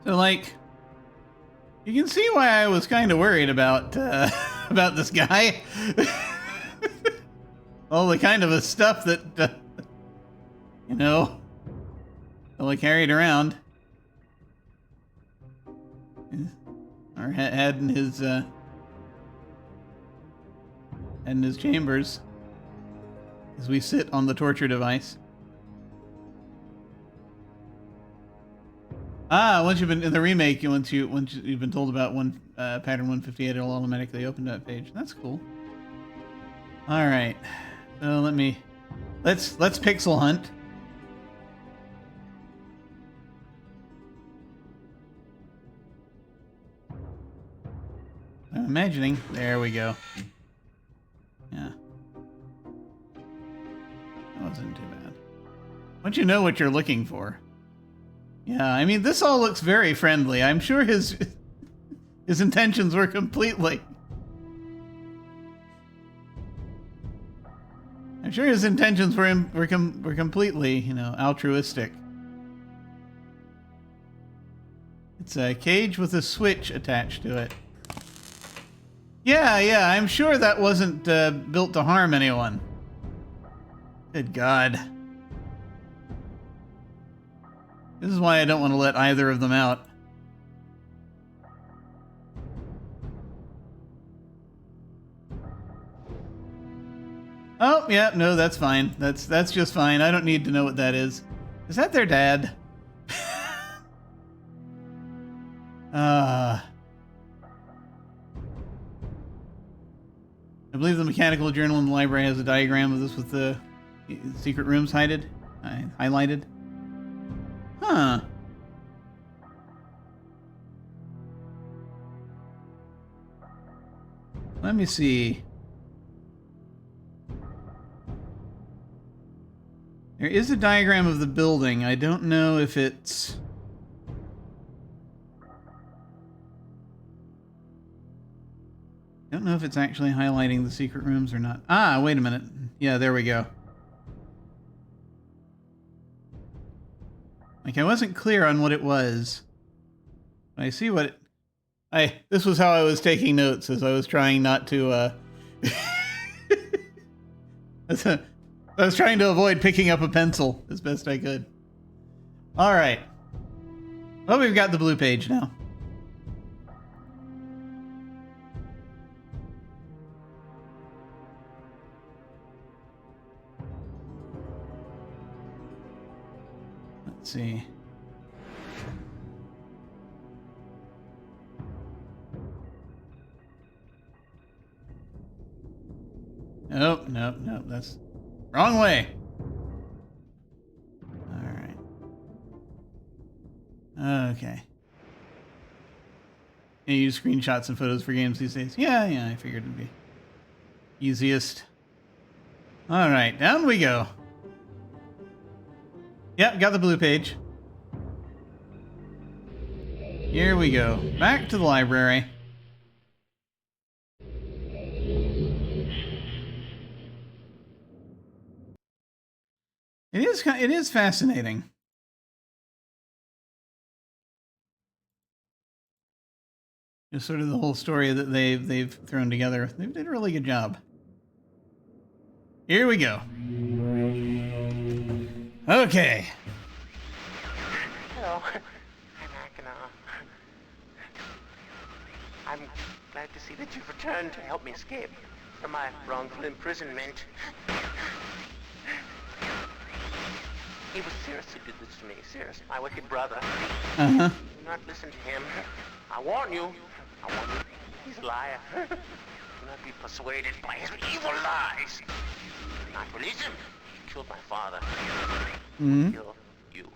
So, like, you can see why I was kind of worried about this guy. All the kind of stuff that, I carried around. Or had in his chambers as we sit on the torture device. Once you've been in the remake, once you've been told about pattern 158, it'll automatically open that page. That's cool. All right, so let's pixel hunt. I'm imagining. There we go. Yeah, that wasn't too bad. Once you know what you're looking for. Yeah, I mean, this all looks very friendly. I'm sure his intentions were completely. I'm sure his intentions were completely, altruistic. It's a cage with a switch attached to it. Yeah, I'm sure that wasn't built to harm anyone. Good God. This is why I don't want to let either of them out. Oh, yeah, no, that's fine. That's just fine. I don't need to know what that is. Is that their dad? I believe the mechanical journal in the library has a diagram of this with the secret rooms highlighted. Huh. Let me see. There is a diagram of the building. I don't know if it's... I don't know if it's actually highlighting the secret rooms or not. Ah, wait a minute. Yeah, there we go. Like, I wasn't clear on what it was. I see what it... This was how I was taking notes as I was trying not to, I was trying to avoid picking up a pencil as best I could. All right. Well, we've got the blue page now. Let's see. Nope, that's wrong way. All right. Okay. You use screenshots and photos for games these days. Yeah, I figured it'd be easiest. All right, down we go. Yep, got the blue page. Here we go. Back to the library. It is fascinating. Just sort of the whole story that they've thrown together. They did a really good job. Here we go. Okay. Hello. I'm Akana. I'm glad to see that you've returned to help me escape from my wrongful imprisonment. It was Cirrus who did this to me. Cirrus, my wicked brother. Uh-huh. Do not listen to him. I warn you. He's a liar. Do not be persuaded by his evil lies. Do not release him. He killed my father. Mm-hmm. Kill you.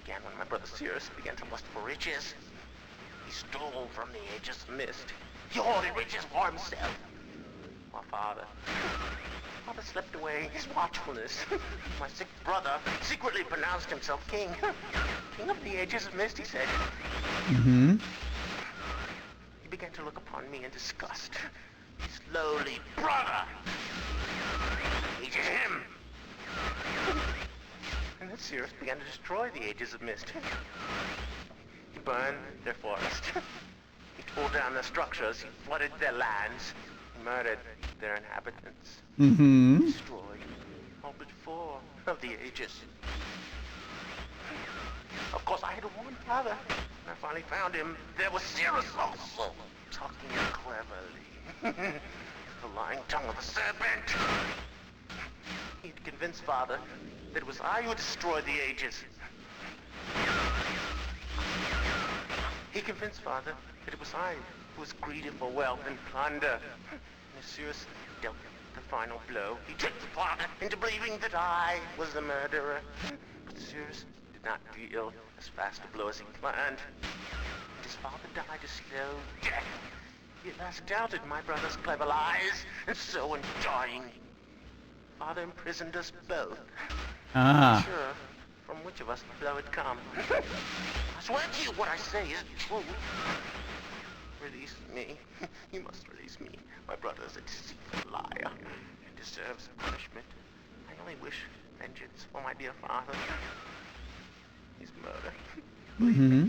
Began when my brother Cirrus began to lust for riches. He stole from the ages of mist. He hoarded riches for himself. My father slipped away his watchfulness. My sick brother secretly pronounced himself king. King of the ages of mist, he said. Mm-hmm. He began to look upon me in disgust. His lowly brother hated him. And then Cirrus began to destroy the ages of mist. He burned their forest. He tore down their structures. He flooded their lands. He murdered their inhabitants. Mm-hmm. Destroyed all but 4 of the ages. Of course, I had warned father. When I finally found him, there was Cirrus also, talking cleverly. The lying tongue of a serpent. He'd convinced father that it was I who destroyed the ages. He convinced father that it was I who was greedy for wealth and plunder. And as Cirrus dealt the final blow, he tricked father into believing that I was the murderer. But Cirrus did not deal as fast a blow as he planned. And his father died a slow death. He at last doubted my brother's clever lies, and so in dying, father imprisoned us both. Ah. Sure from which of us the blow had come. I swear to you what I say is true. Release me. You must release me. My brother is a deceitful liar and deserves punishment. I only wish vengeance for my dear father. His murder. Mm-hmm.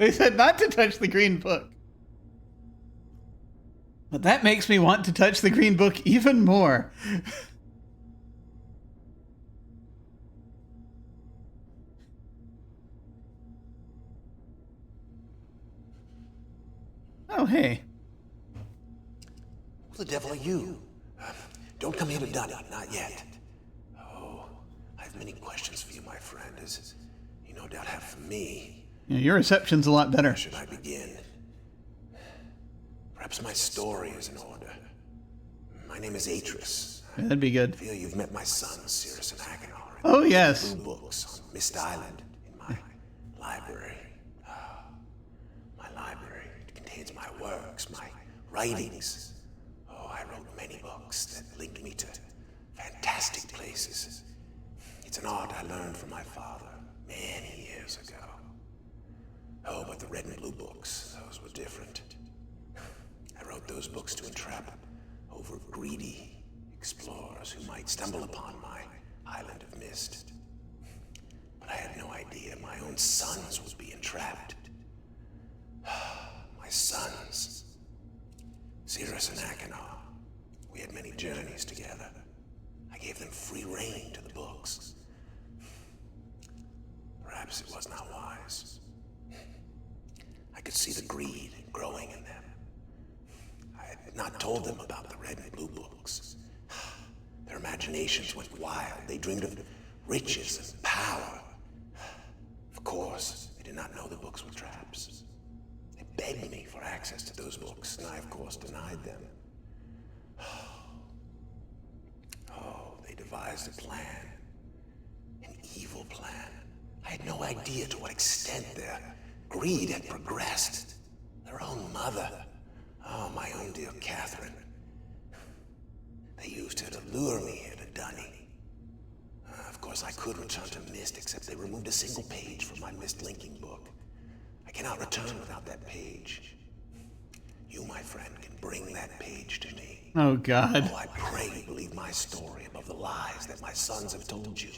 They said not to touch the green book. But that makes me want to touch the green book even more. Oh, hey. Who the devil are you? Don't come here to Dunny, not yet. Oh, I have many questions for you, my friend, as you no doubt have for me. Yeah, your reception's a lot better. Where should I begin? Perhaps my story is in order. My name is Atris. Yeah, that'd be good. I feel you've met my son, Cirrus and Achenar. Oh, yes. Blue books on Myst Island in my library. My library. It contains my works, my writings. Oh, I wrote many books that linked me to fantastic places. It's an art I learned from my father many years ago. Oh, but the red and blue books, those were different. I wrote those books to entrap over greedy explorers who might stumble upon my island of mist. But I had no idea my own sons would be entrapped. My sons. Cirrus and Achenar. We had many journeys together. I gave them free rein to the books. Perhaps it was not wise. I could see the greed growing in them. I had not told them about the red and blue books. Their imaginations went wild. They dreamed of riches and power. Of course, they did not know the books were traps. They begged me for access to those books, and I, of course, denied them. Oh, they devised a plan. An evil plan. I had no idea to what extent their greed had progressed. Their own mother. Oh, my own dear Catherine. They used her to lure me here to Dunny. Of course, I could return to Myst, except they removed a single page from my Myst linking book. I cannot return without that page. You, my friend, can bring that page to me. Oh, God. Oh, I pray you believe my story above the lies that my sons have told you.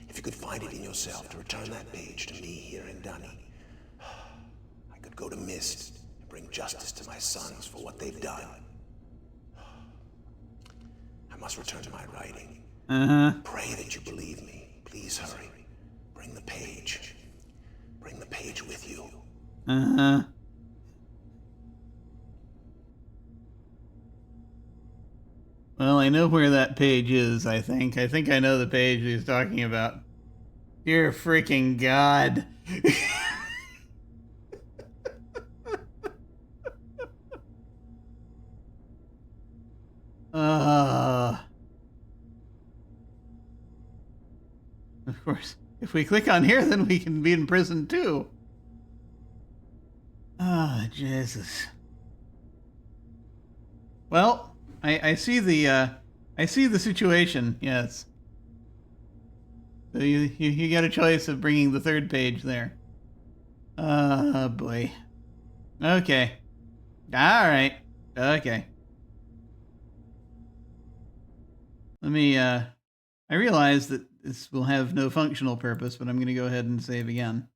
If you could find it in yourself to return that page to me here in Dunny, I could go to Myst and bring justice to my sons for what they've done. I must return to my writing. Pray that you believe me. Please hurry. Bring the page. Bring the page with you. Well, I know where that page is, I think. I think I know the page he's talking about. Dear freaking God. Of course, if we click on here, then we can be in prison too. Ah, Jesus. Well, I see the situation. Yes. So you got a choice of bringing the third page there. Oh boy. Okay. All right. Okay. Let me. I realize that this will have no functional purpose, but I'm going to go ahead and save again.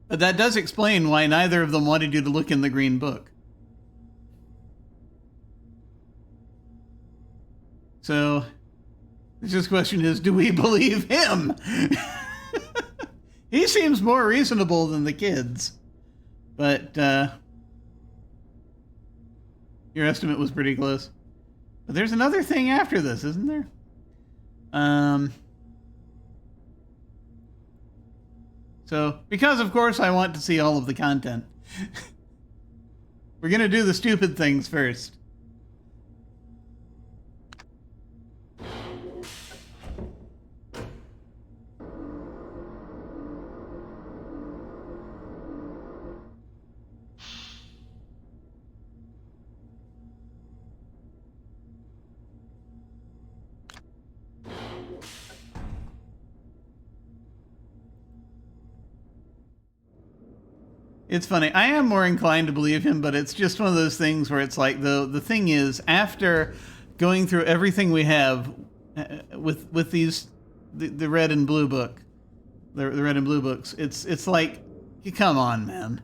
But that does explain why neither of them wanted you to look in the green book. So, the just question is, do we believe him? He seems more reasonable than the kids. But, your estimate was pretty close. But there's another thing after this, isn't there? So, because of course I want to see all of the content, we're going to do the stupid things first. It's funny. I am more inclined to believe him, but it's just one of those things where it's like the thing is, after going through everything we have with these the red and blue book, the red and blue books. It's like, come on, man.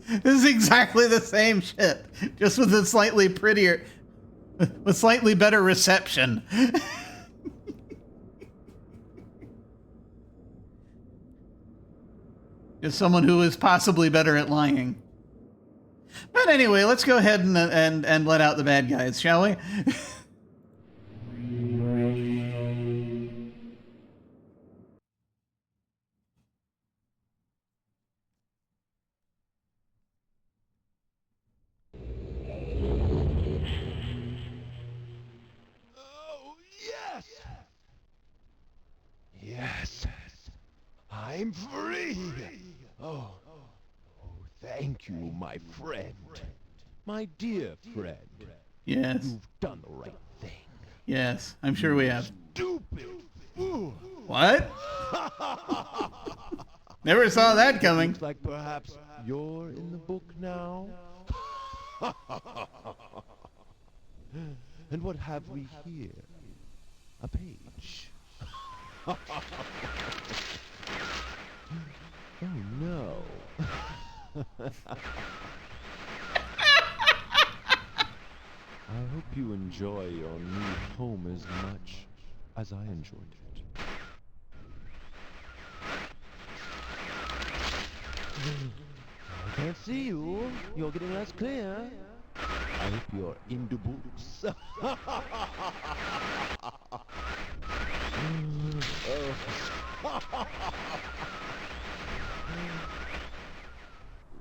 This is exactly the same shit, just with a slightly prettier, with slightly better reception. Just someone who is possibly better at lying. But anyway, let's go ahead and let out the bad guys, shall we? Oh, yes! Yes, I'm free! Oh, thank you, my friend. My dear friend. Yes. You've done the right thing. Yes, I'm sure we have. Stupid fool! What? Never saw that coming. Looks like perhaps you're in the book now. And what have we here? A page. Oh no. I hope you enjoy your new home as much as I enjoyed it. I can't see you. You're getting less clear. I hope you're into books.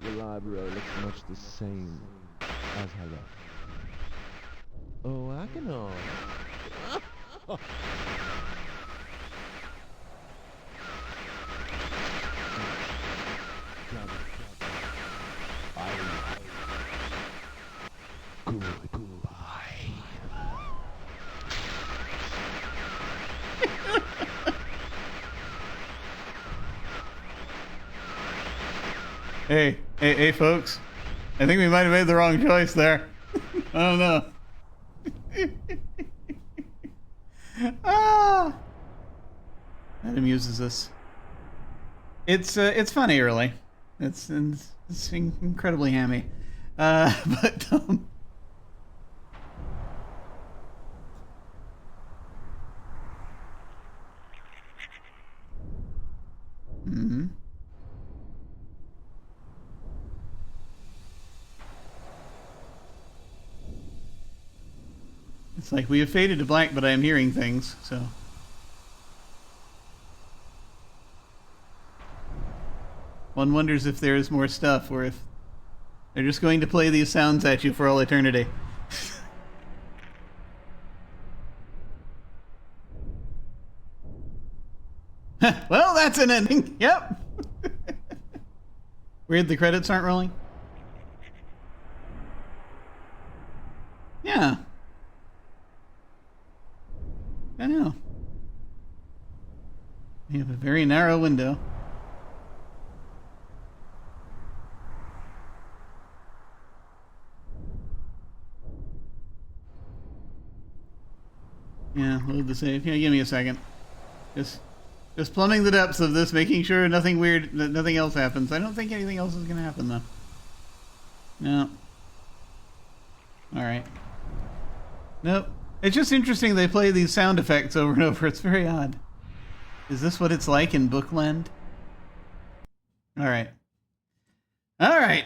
The library looks much the same as I left. Oh, I can know. Goodbye. Hey, folks. I think we might have made the wrong choice there. I don't know. Ah, that amuses us. It's funny, really. It's incredibly hammy. But mm-hmm. It's like we have faded to black, but I am hearing things, so. One wonders if there is more stuff, or if they're just going to play these sounds at you for all eternity. Well, that's an ending. Yep. Weird the credits aren't rolling. Yeah. I know. We have a very narrow window. Yeah, load the save. Yeah, give me a second. Just plumbing the depths of this, making sure nothing weird, nothing else happens. I don't think anything else is going to happen, though. No. Alright. Nope. It's just interesting they play these sound effects over and over. It's very odd. Is this what it's like in Bookland? Alright. Alright.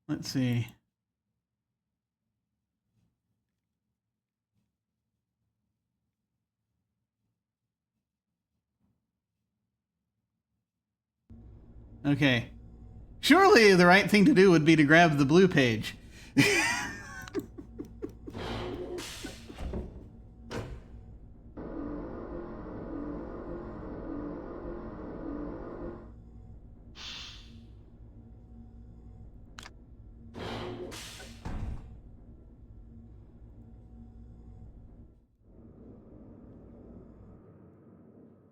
Let's see. Okay. Surely the right thing to do would be to grab the blue page.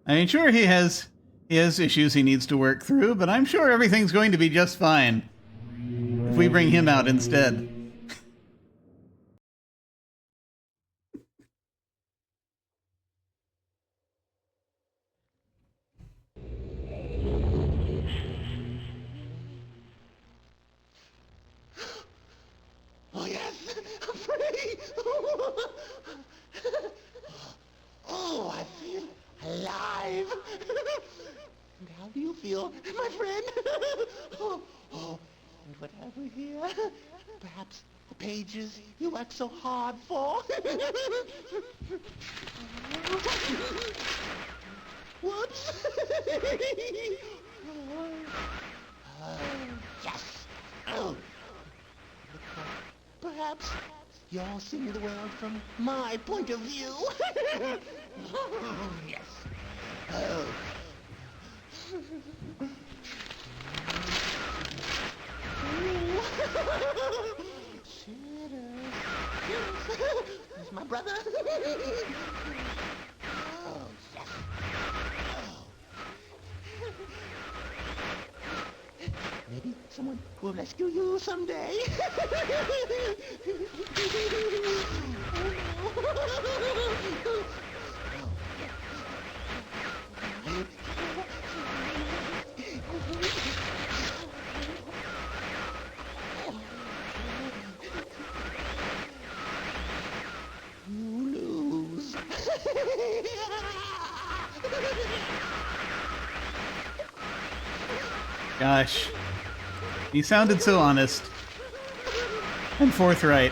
I mean, sure, he has issues he needs to work through, but I'm sure everything's going to be just fine if we bring him out instead. Oh, I feel alive. And how do you feel, my friend? Oh, and what have we here? Perhaps the pages you worked so hard for? Whoops! Yes! Oh. Perhaps you're seeing the world from my point of view. Yes. Oh. Sinners. There's my brother. Oh, yes. Oh. Maybe someone will rescue you someday. You lose. Gosh. He sounded so honest. And forthright.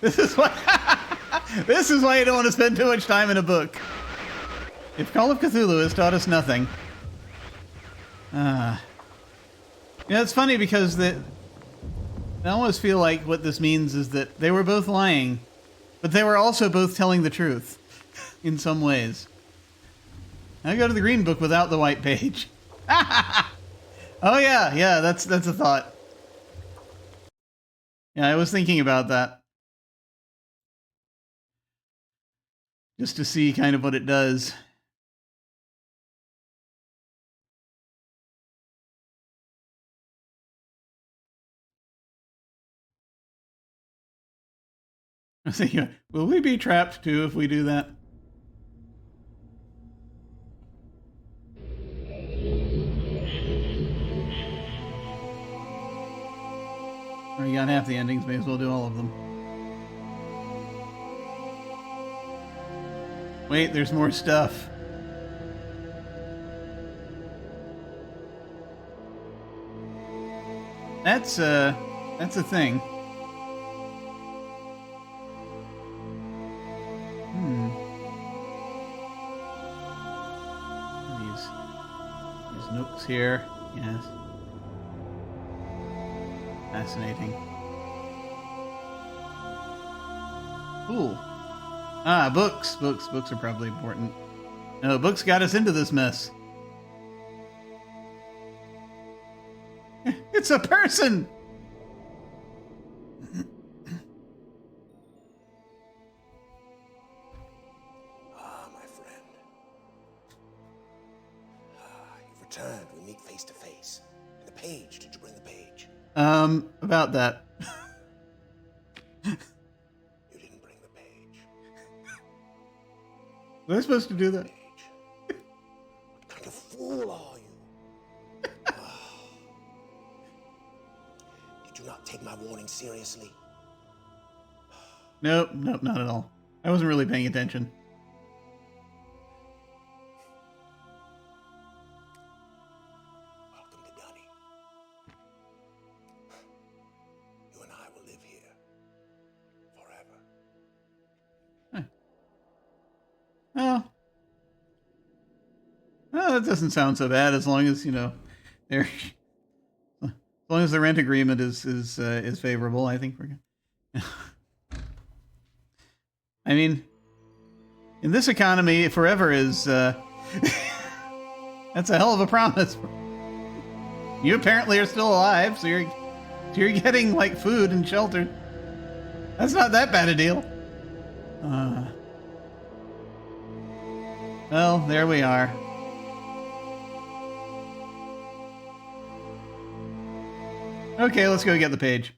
This is why this is why you don't want to spend too much time in a book. If Call of Cthulhu has taught us nothing. It's funny because I almost feel like what this means is that they were both lying, but they were also both telling the truth in some ways. I go to the green book without the white page. Oh yeah, that's a thought. Yeah, I was thinking about that. Just to see kind of what it does. I was thinking, will we be trapped too if we do that? Or you got half the endings, may as well do all of them. Wait, there's more stuff. That's a thing. These nooks here. Yes. Fascinating. Cool. Ah, books. Books are probably important. No, books got us into this mess. It's a person! Ah, my friend. You've returned. We meet face to face. And the page. Did you bring the page? About that. You didn't bring the page. Was I supposed to do that? What kind of fool are you? Did you not take my warning seriously? Nope, not at all. I wasn't really paying attention. Welcome to Dunny. You and I will live here forever. Well, that doesn't sound so bad as long as, as long as the rent agreement is favorable, I think we're good. I mean, in this economy, forever is that's a hell of a promise. You apparently are still alive, so you're getting like food and shelter. That's not that bad a deal. Well, there we are. Okay, let's go get the page.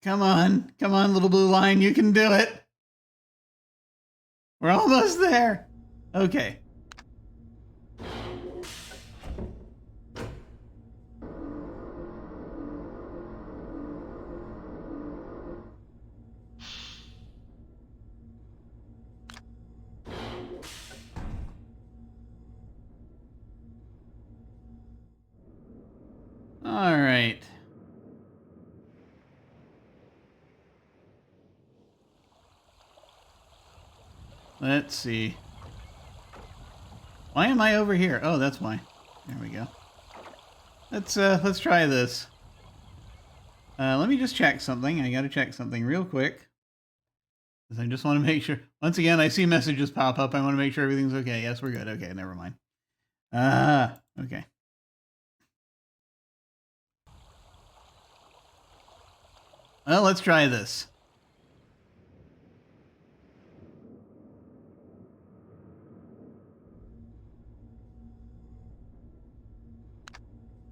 Come on. Come on, little blue line. You can do it. We're almost there. Okay. All right. Let's see. Why am I over here? Oh, that's why. There we go. Let's try this. Let me just check something. I gotta check something real quick. I just want to make sure. Once again, I see messages pop up. I want to make sure everything's okay. Yes, we're good. Okay, never mind. Okay. Well, let's try this.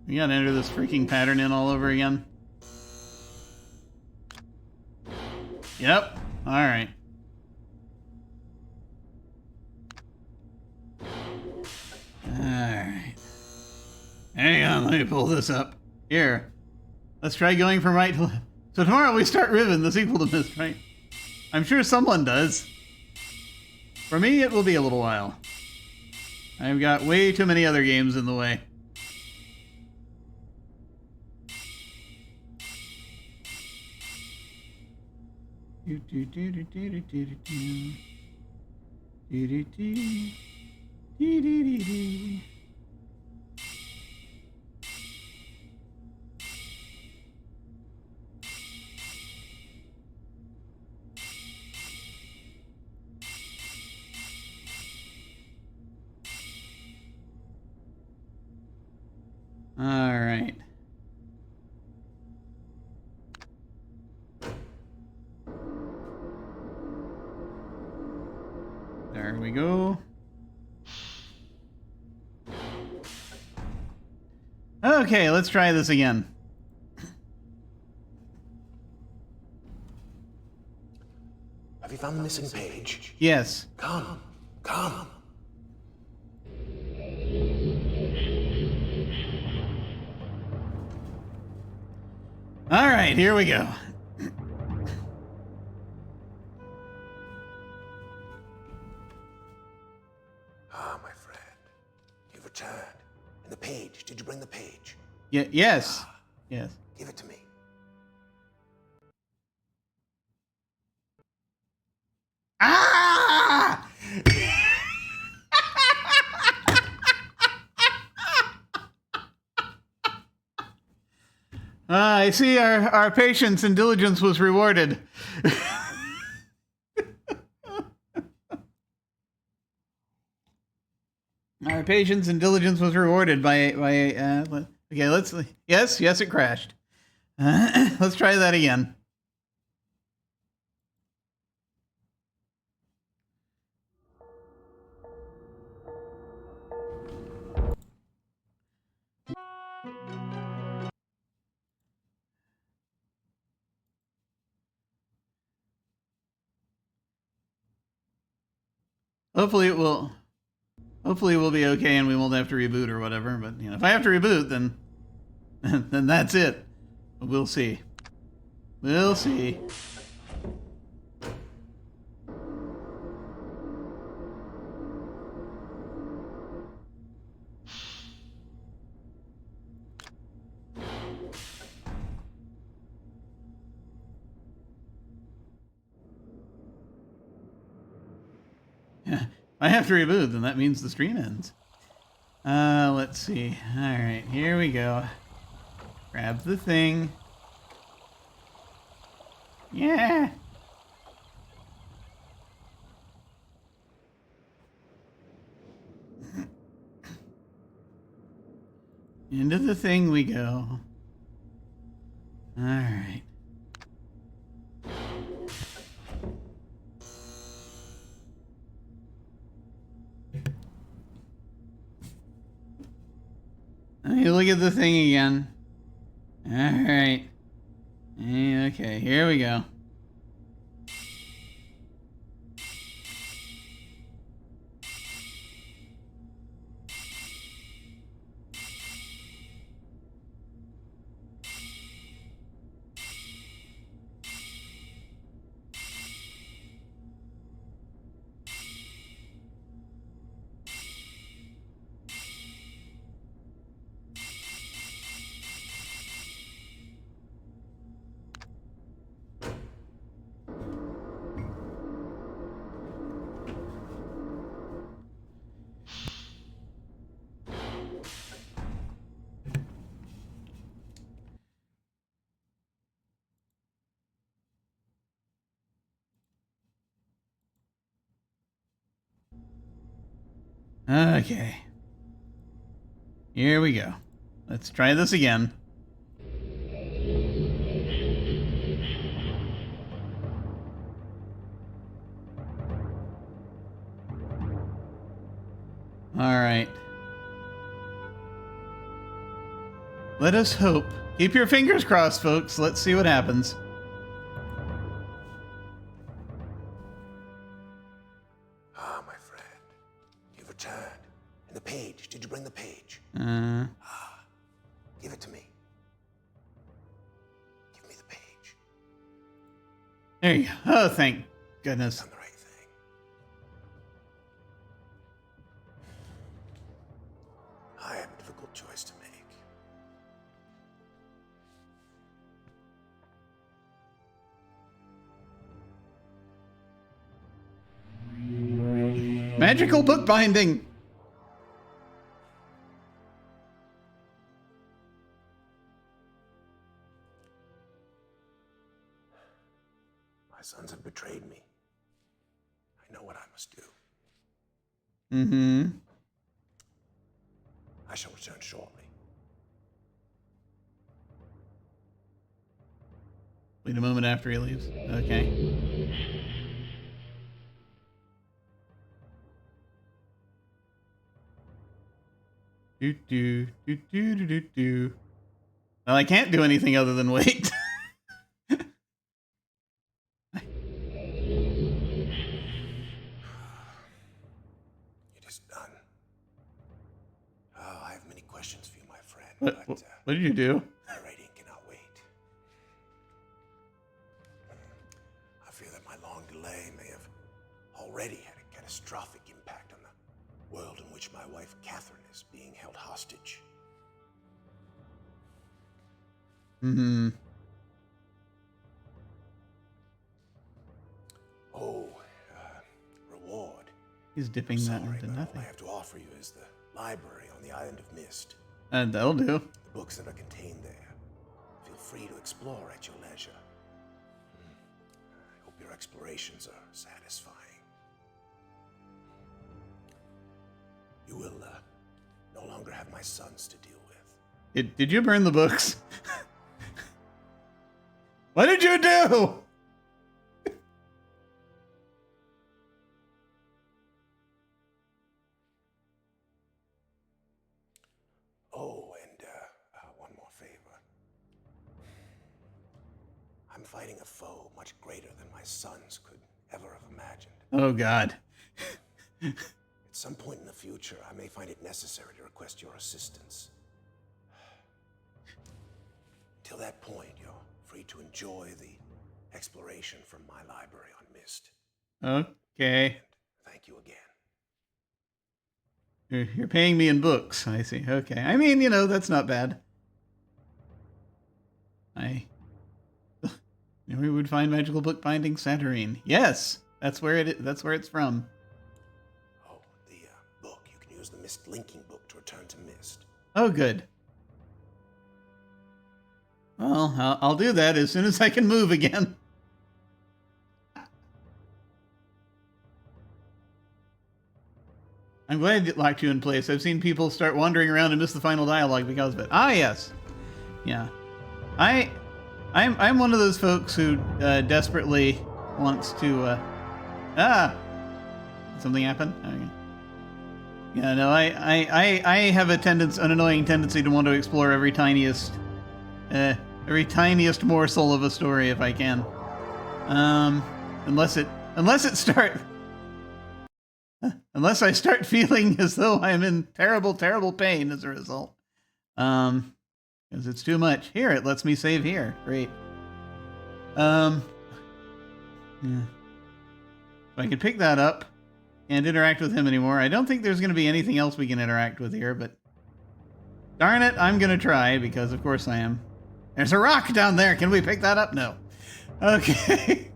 We gotta enter this freaking pattern in all over again. Yep. All right. All right. Hang on, let me pull this up. Here. Let's try going from right to left. So tomorrow we start Riven, the sequel to Myst, right? I'm sure someone does. For me, it will be a little while. I've got way too many other games in the way. All right. There we go. Okay, let's try this again. Have you found the missing page? Yes. Come. Come. All right, here we go. Ah, my friend. You've returned. And the page. Did you bring the page? Yes. Yes. Give it to me. Ah! I see our patience and diligence was rewarded. Our patience and diligence was rewarded by okay, let's, yes, it crashed. Let's try that again. Hopefully it will. Hopefully we'll be okay and we won't have to reboot or whatever. But you know, if I have to reboot, then then that's it. But we'll see. We'll see. Yeah, if I have to reboot, then that means the stream ends. Let's see. All right, here we go. Grab the thing. Yeah. Into the thing we go. All right. You look at the thing again. All right. Okay, here we go. Okay. Here we go. Let's try this again. All right. Let us hope. Keep your fingers crossed, folks. Let's see what happens. Ah, my friend. You've returned. And the page. Did you bring the page? Give it to me. Give me the page. There you go. Oh, thank goodness. Done the right thing. I have a difficult choice to make. Magical bookbinding. My sons have betrayed me. I know what I must do. Mm-hmm. I shall return shortly. Wait a moment after he leaves. Okay. Do do do do do do do. Well, I can't do anything other than wait. It is done. Oh, I have many questions for you, my friend, What did you do? narrating cannot wait. I fear that my long delay may have already had a catastrophic impact on the world in which my wife Catherine is being held hostage. Mm-hmm. Oh, reward. He's dipping that Sorry, into but all nothing. I have to offer you is the library on the island of Mist. That'll do. The books that are contained there. Feel free to explore at your leisure. I hope your explorations are satisfying. You will no longer have my sons to deal with. Did you burn the books? What did you do? Oh, and one more favor. I'm fighting a foe much greater than my sons could ever have imagined. Oh, God. At some point in the future, I may find it necessary to request your assistance. Until that point, you're free to enjoy the exploration from my library on Mist. Okay. Thank you again. You're paying me in books. I see. Okay. I mean, you know, that's not bad. We would find magical bookbinding Saturnine. Yes, that's where that's where it's from. Oh, the book. You can use the Mist linking book to return to Mist. Oh, good. Well, I'll do that as soon as I can move again. I'm glad it locked you in place. I've seen people start wandering around and miss the final dialogue because of it. Ah, yes. Yeah. I'm one of those folks who desperately wants to... Something happened? Okay. Yeah, no, I have an annoying tendency to want to explore every tiniest very tiniest morsel of a story if I can. Unless I start feeling as though I'm in terrible, terrible pain as a result. Because it's too much. Here, it lets me save here. Great. Yeah. So I could pick that up and interact with him anymore. I don't think there's going to be anything else we can interact with here, but darn it, I'm going to try because of course I am. There's a rock down there. Can we pick that up? No. Okay.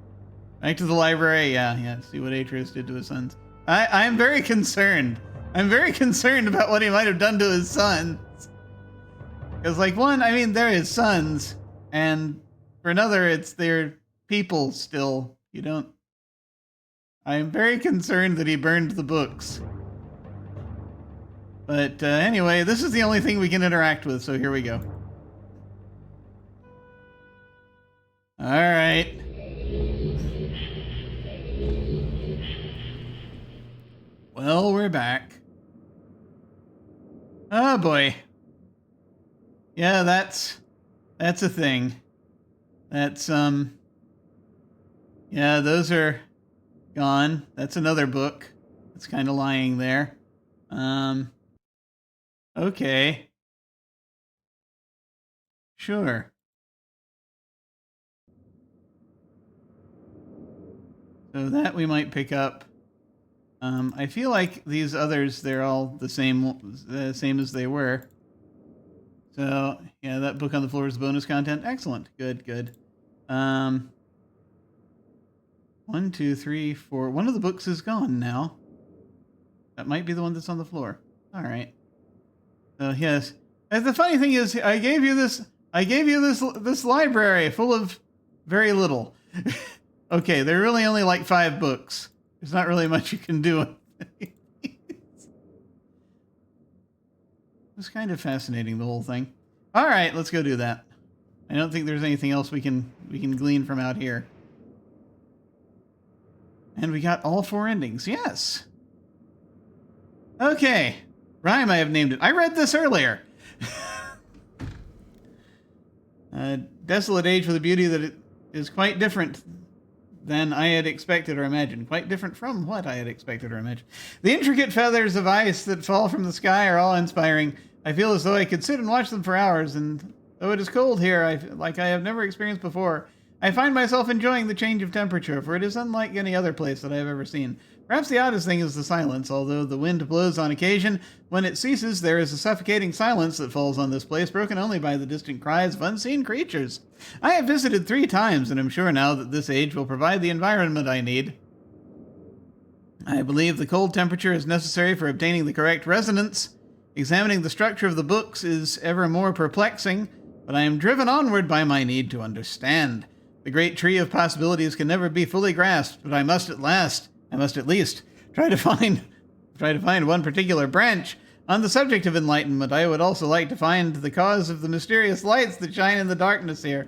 Back to the library. Yeah. See what Atreus did to his sons. I'm very concerned. I'm very concerned about what he might have done to his sons. Because, like, one, I mean, they're his sons, and for another, it's their people still. You don't... I'm very concerned that he burned the books. But anyway, this is the only thing we can interact with, so here we go. All right. Well, we're back. Oh boy. Yeah, that's a thing. That's yeah, those are gone. That's another book. It's kind of lying there. Okay. Sure. So that we might pick up. I feel like these others, they're all the same as they were. So, yeah, that book on the floor is bonus content. Excellent. Good. 1, 2, 3, 4. One of the books is gone now. That might be the one that's on the floor. All right. So, yes. And the funny thing is, I gave you this library full of very little. Okay, there are really only like 5 books. There's not really much you can do with it. It's kind of fascinating, the whole thing. All right, let's go do that. I don't think there's anything else we can glean from out here. And we got all 4 endings. Yes. Okay. Rhyme, I have named it. I read this earlier. Desolate Age with a beauty that it is quite different than I had expected or imagined. Quite different from what I had expected or imagined. The intricate feathers of ice that fall from the sky are awe-inspiring. I feel as though I could sit and watch them for hours, and though it is cold here, like I have never experienced before, I find myself enjoying the change of temperature, for it is unlike any other place that I have ever seen. Perhaps the oddest thing is the silence. Although the wind blows on occasion, when it ceases, there is a suffocating silence that falls on this place, broken only by the distant cries of unseen creatures. I have visited 3 times, and am sure now that this age will provide the environment I need. I believe the cold temperature is necessary for obtaining the correct resonance. Examining the structure of the books is ever more perplexing, but I am driven onward by my need to understand. The great tree of possibilities can never be fully grasped, but I must at least try to find one particular branch. On the subject of enlightenment, I would also like to find the cause of the mysterious lights that shine in the darkness here.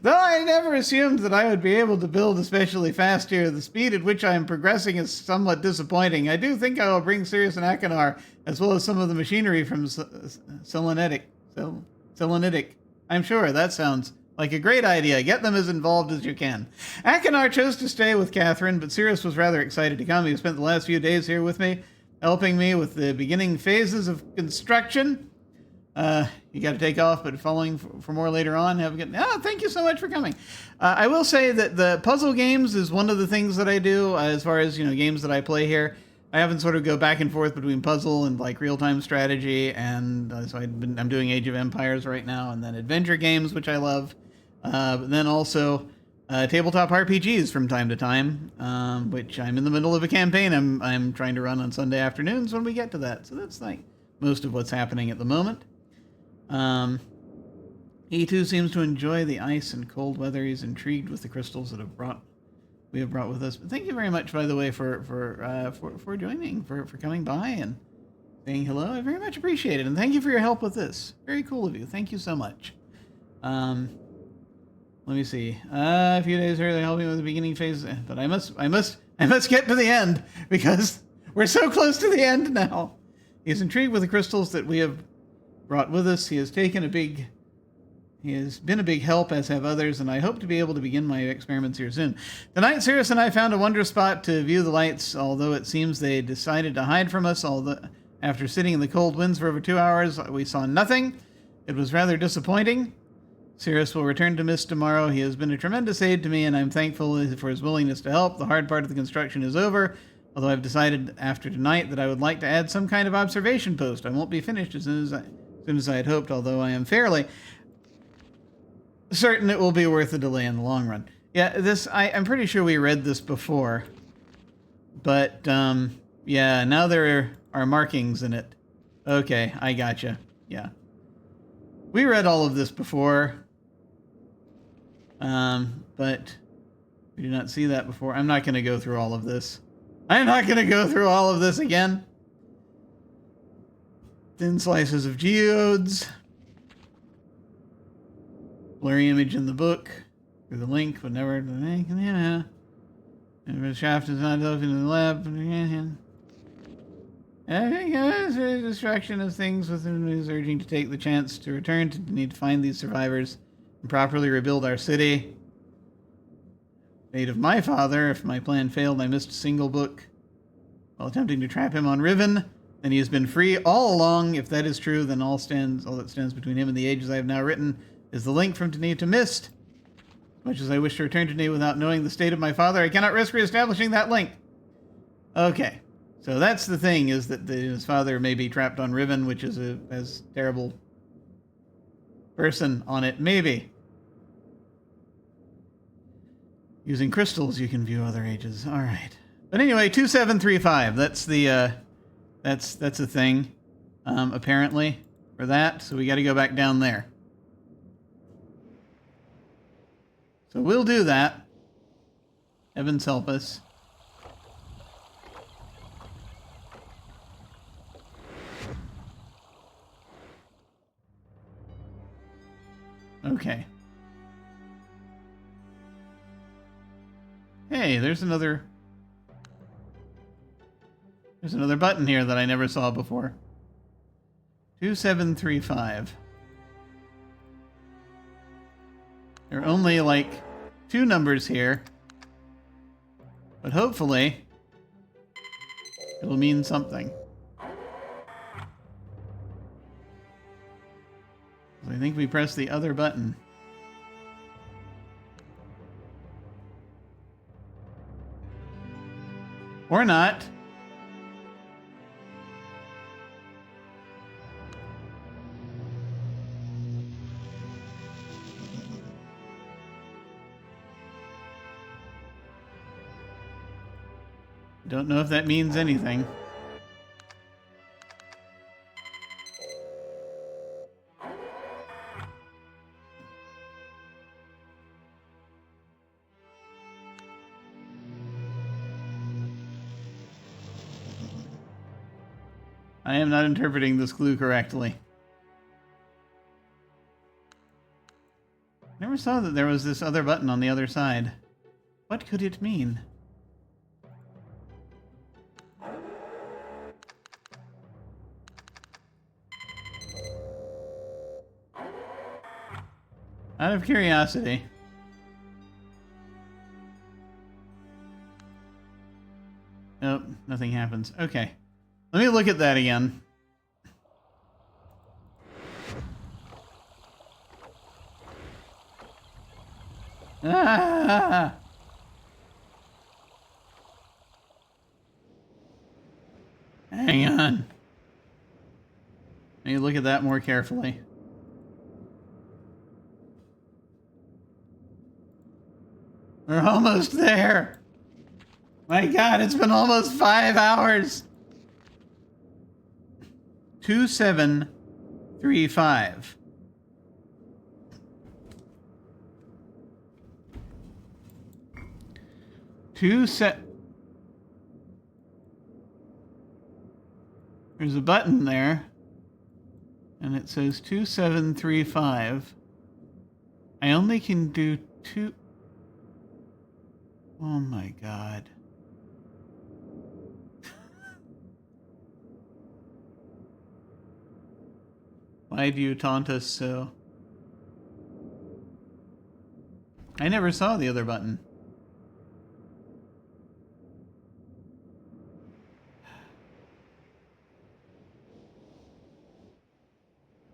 Though I never assumed that I would be able to build especially fast here, the speed at which I am progressing is somewhat disappointing. I do think I will bring Sirius and Akinar, as well as some of the machinery from Selenitic. I'm sure that sounds like a great idea. Get them as involved as you can. Akinar chose to stay with Catherine, but Sirius was rather excited to come. He spent the last few days here with me, helping me with the beginning phases of construction. You got to take off, but following for more later on. Have a good... thank you so much for coming. I will say that the puzzle games is one of the things that I do as far as, games that I play here. I often sort of go back and forth between puzzle and like real-time strategy, and so I'm doing Age of Empires right now, and then adventure games, which I love. But then also tabletop RPGs from time to time, which I'm in the middle of a campaign I'm trying to run on Sunday afternoons when we get to that. So that's like most of what's happening at the moment. E2 seems to enjoy the ice and cold weather. He's intrigued with the crystals that we have brought with us. But thank you very much, by the way, for joining, for coming by and saying hello. I very much appreciate it, and thank you for your help with this. Very cool of you. Thank you so much. Let me see. A few days earlier, helping with the beginning phase, but I must get to the end because we're so close to the end now. He's intrigued with the crystals that we have brought with us. He has taken a big He has been a big help, as have others, and I hope to be able to begin my experiments here soon. Tonight, Cirrus and I found a wonder spot to view the lights, although it seems they decided to hide from us. After sitting in the cold winds for over 2 hours, we saw nothing. It was rather disappointing. Cirrus will return to Myst tomorrow. He has been a tremendous aid to me, and I'm thankful for his willingness to help. The hard part of the construction is over, although I've decided after tonight that I would like to add some kind of observation post. I won't be finished as soon as I had hoped, although I am fairly certain it will be worth the delay in the long run. Yeah, I'm pretty sure we read this before. But, yeah, now there are markings in it. Okay, I gotcha. Yeah. We read all of this before. But we did not see that before. I'm not going to go through all of this. I'm not going to go through all of this again. Thin slices of geodes. Blurry image in the book. Through the link, but never... Yeah. And the shaft is not open in the lab. I think it's a distraction of things within me is urging to take the chance to return to need to find these survivors and properly rebuild our city. Fate of my father. If my plan failed, I missed a single book. While attempting to trap him on Riven, then he has been free all along. If that is true, then all that stands between him and the ages I have now written is the link from Dani to Myst. Much as I wish to return to Dani without knowing the state of my father, I cannot risk reestablishing that link. Okay, so that's the thing, is that his father may be trapped on Riven, which is as terrible person on it. Maybe. Using crystals, you can view other ages. All right. But anyway, 2735. That's the that's a thing, apparently, for that. So we got to go back down there. So we'll do that. Heavens help us. Okay. Hey, there's another button here that I never saw before. 2735. There are only like 2 numbers here, but hopefully it'll mean something. I think we press the other button. Or not. Don't know if that means anything. I am not interpreting this clue correctly. Never saw that there was this other button on the other side. What could it mean? Out of curiosity. Nope, nothing happens. Okay. Let me look at that again. Ah! Hang on. Let me look at that more carefully. We're almost there. My God, it's been almost 5 hours. 2735. There's a button there, and it says 2735. I only can do 2. Oh my God. Why do you taunt us so? I never saw the other button.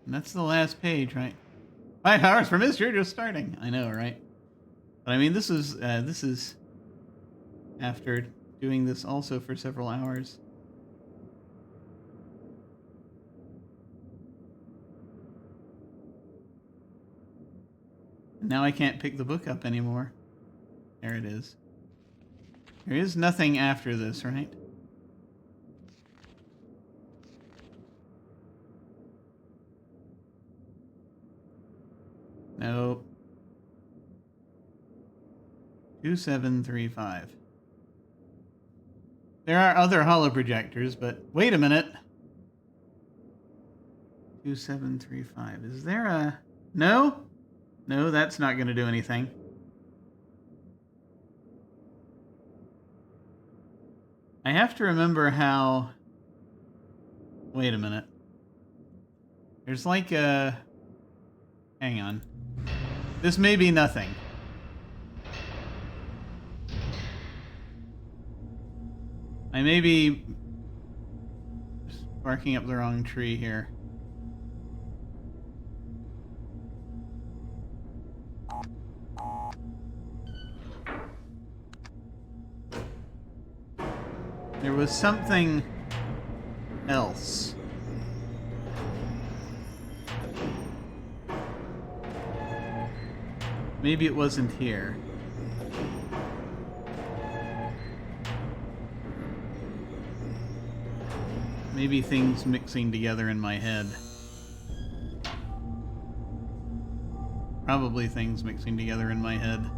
And that's the last page, right? 5 hours for Myst, you're just starting. I know, right? But I mean, this is after doing this also for several hours. Now I can't pick the book up anymore. There it is. There is nothing after this, right? Nope. 2735. There are other holo projectors, but wait a minute. 2735. Is there a... No? No, that's not going to do anything. I have to remember how... Wait a minute. There's like a... Hang on. This may be nothing. I may be barking up the wrong tree here. There was something else. Maybe it wasn't here. Maybe things mixing together in my head. Probably things mixing together in my head.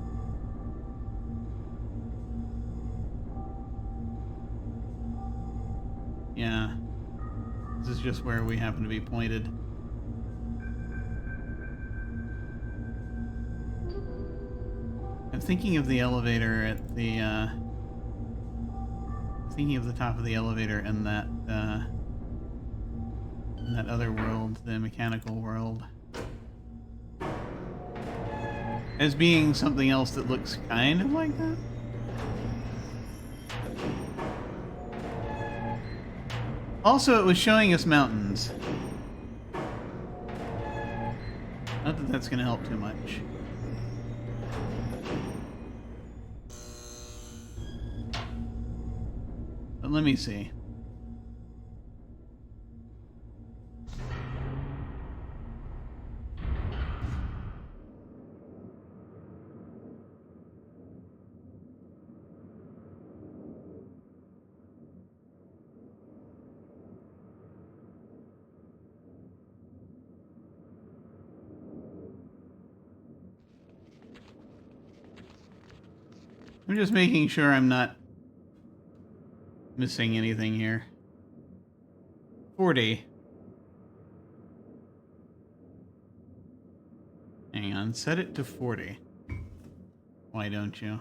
Yeah. This is just where we happen to be pointed. I'm thinking of the elevator at the, thinking of the top of the elevator in that other world, the mechanical world, as being something else that looks kind of like that. Also, it was showing us mountains. Not that that's going to help too much. But let me see. I'm just making sure I'm not missing anything here. 40. Hang on, set it to 40. Why don't you?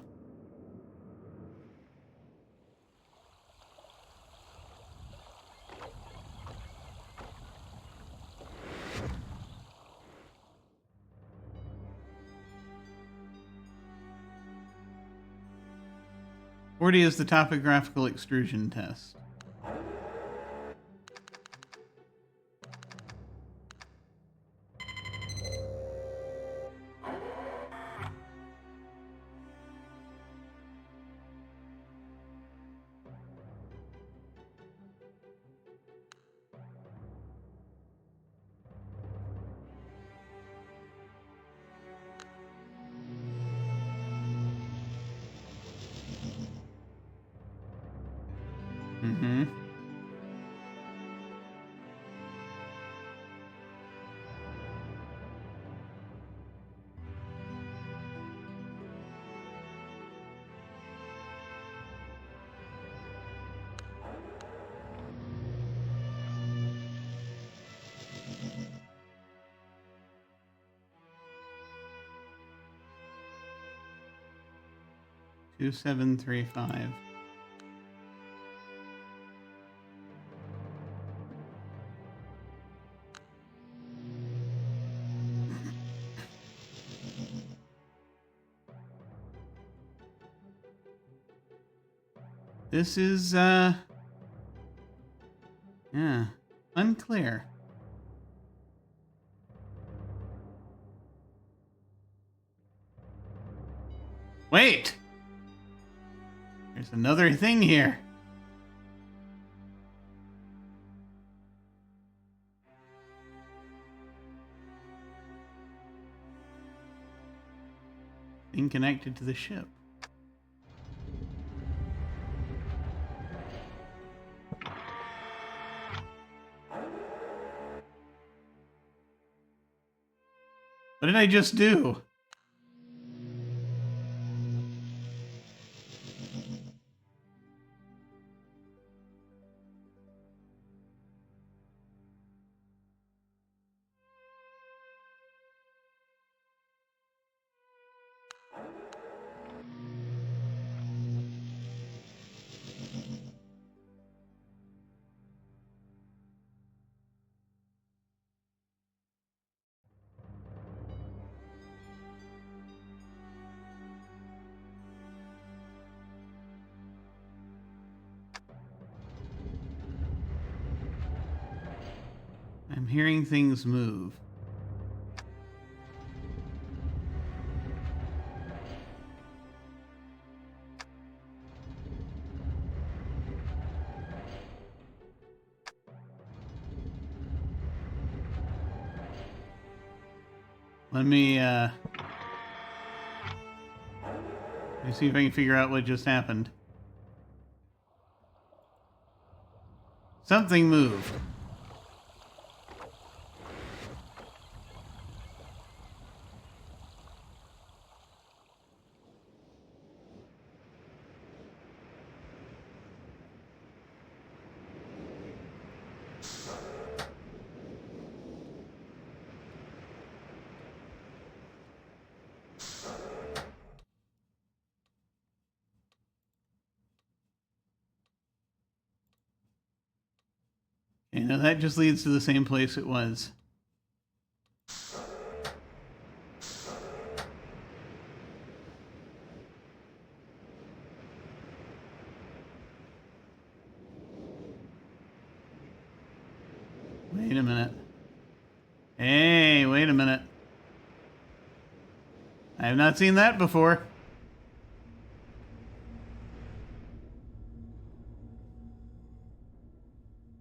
Forty is the topographical extrusion test. Mm-hmm. Two, 735. This is, yeah, unclear. Wait! There's another thing here. Thing connected to the ship. What did I just do? I'm hearing things move. Let me see if I can figure out what just happened. Something moved. You know, that just leads to the same place it was. Wait a minute. Hey, wait a minute. I have not seen that before.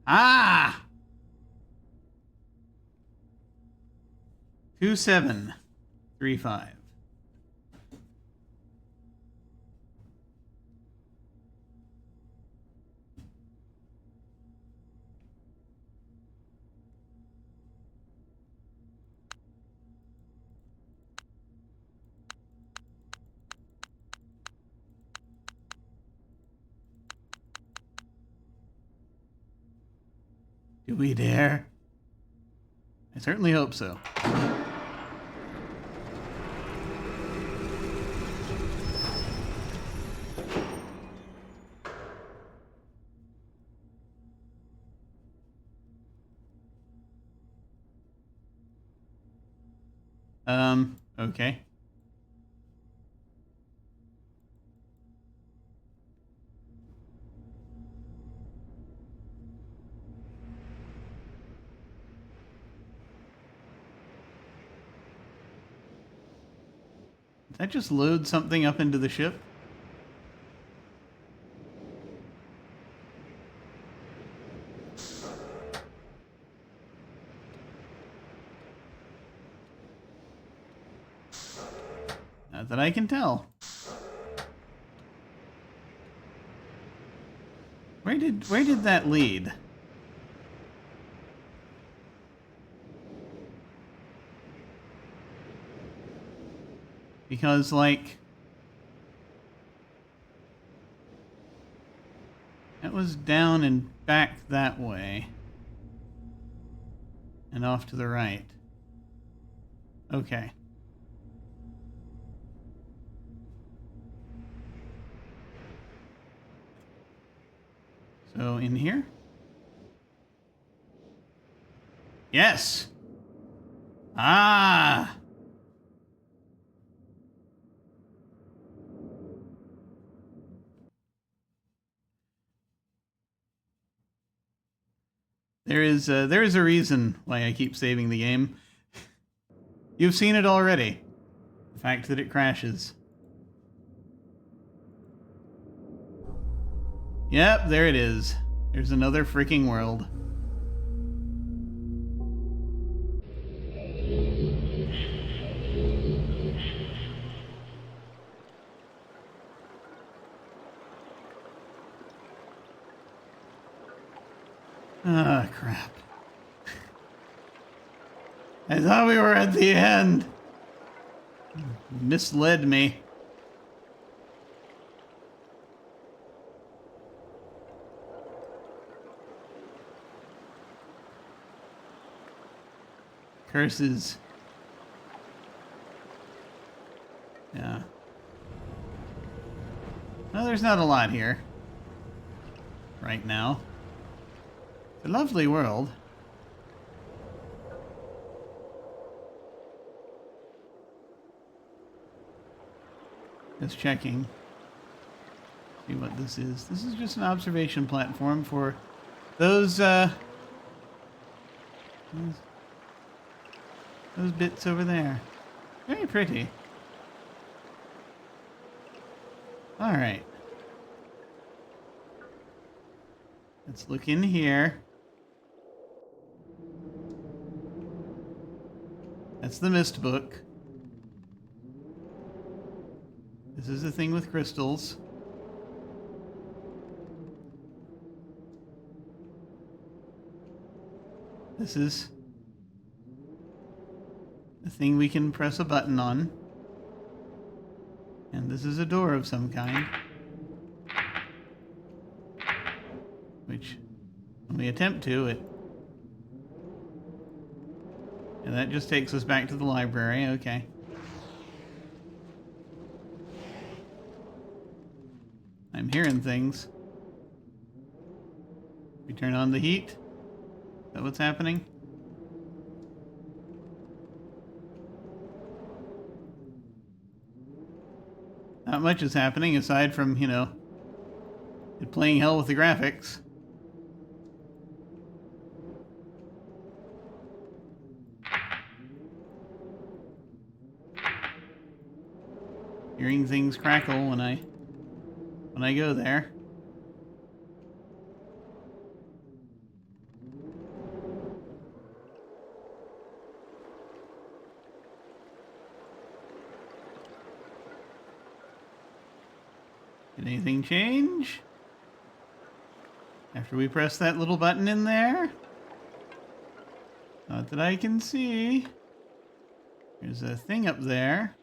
Ah! 2735. Do we dare? I certainly hope so. Okay. Did that just load something up into the ship? Not that I can tell. Where did that lead? Because, like, that was down and back that way. And off to the right. Okay. So, in here? Yes! Ah! There is a reason why I keep saving the game. You've seen it already. The fact that it crashes. Yep, there it is. There's another freaking world. Ah, crap. I thought we were at the end. Misled me. Curses. Yeah. Well, there's not a lot here. Right now. It's a lovely world. Just checking. See what this is. This is just an observation platform for those bits over there. Very pretty. All right. Let's look in here. That's the Myst book. This is the thing with crystals. This is the thing we can press a button on. And this is a door of some kind. Which, when we attempt to, it... And that just takes us back to the library, okay. I'm hearing things. We turn on the heat. Is that what's happening? Not much is happening aside from, you know, it playing hell with the graphics. Hearing things crackle when I go there. Did anything change? After we press that little button in there? Not that I can see. There's a thing up there.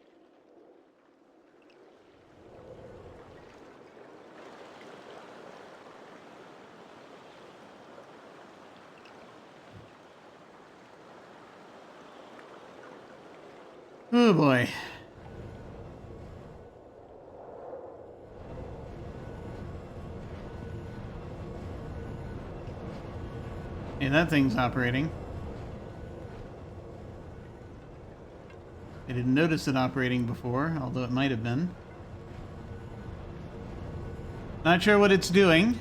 Oh boy. Hey, that thing's operating. I didn't notice it operating before, although it might have been. Not sure what it's doing.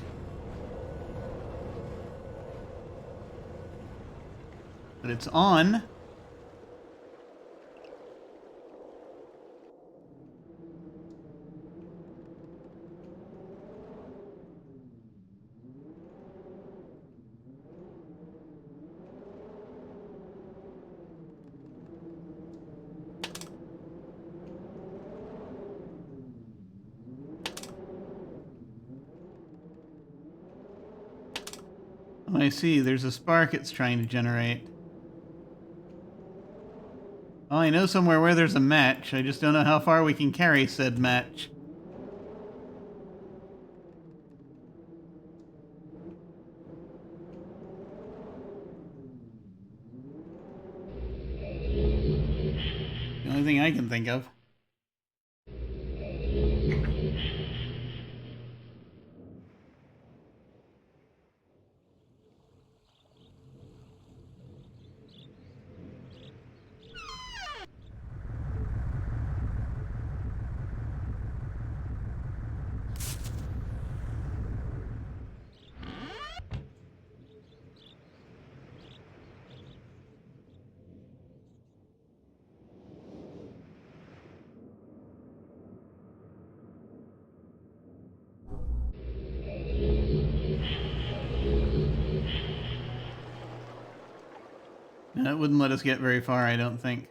But it's on. Oh, I see. There's a spark it's trying to generate. Oh, I know somewhere where there's a match. I just don't know how far we can carry said match. The only thing I can think of. No, it wouldn't let us get very far, I don't think.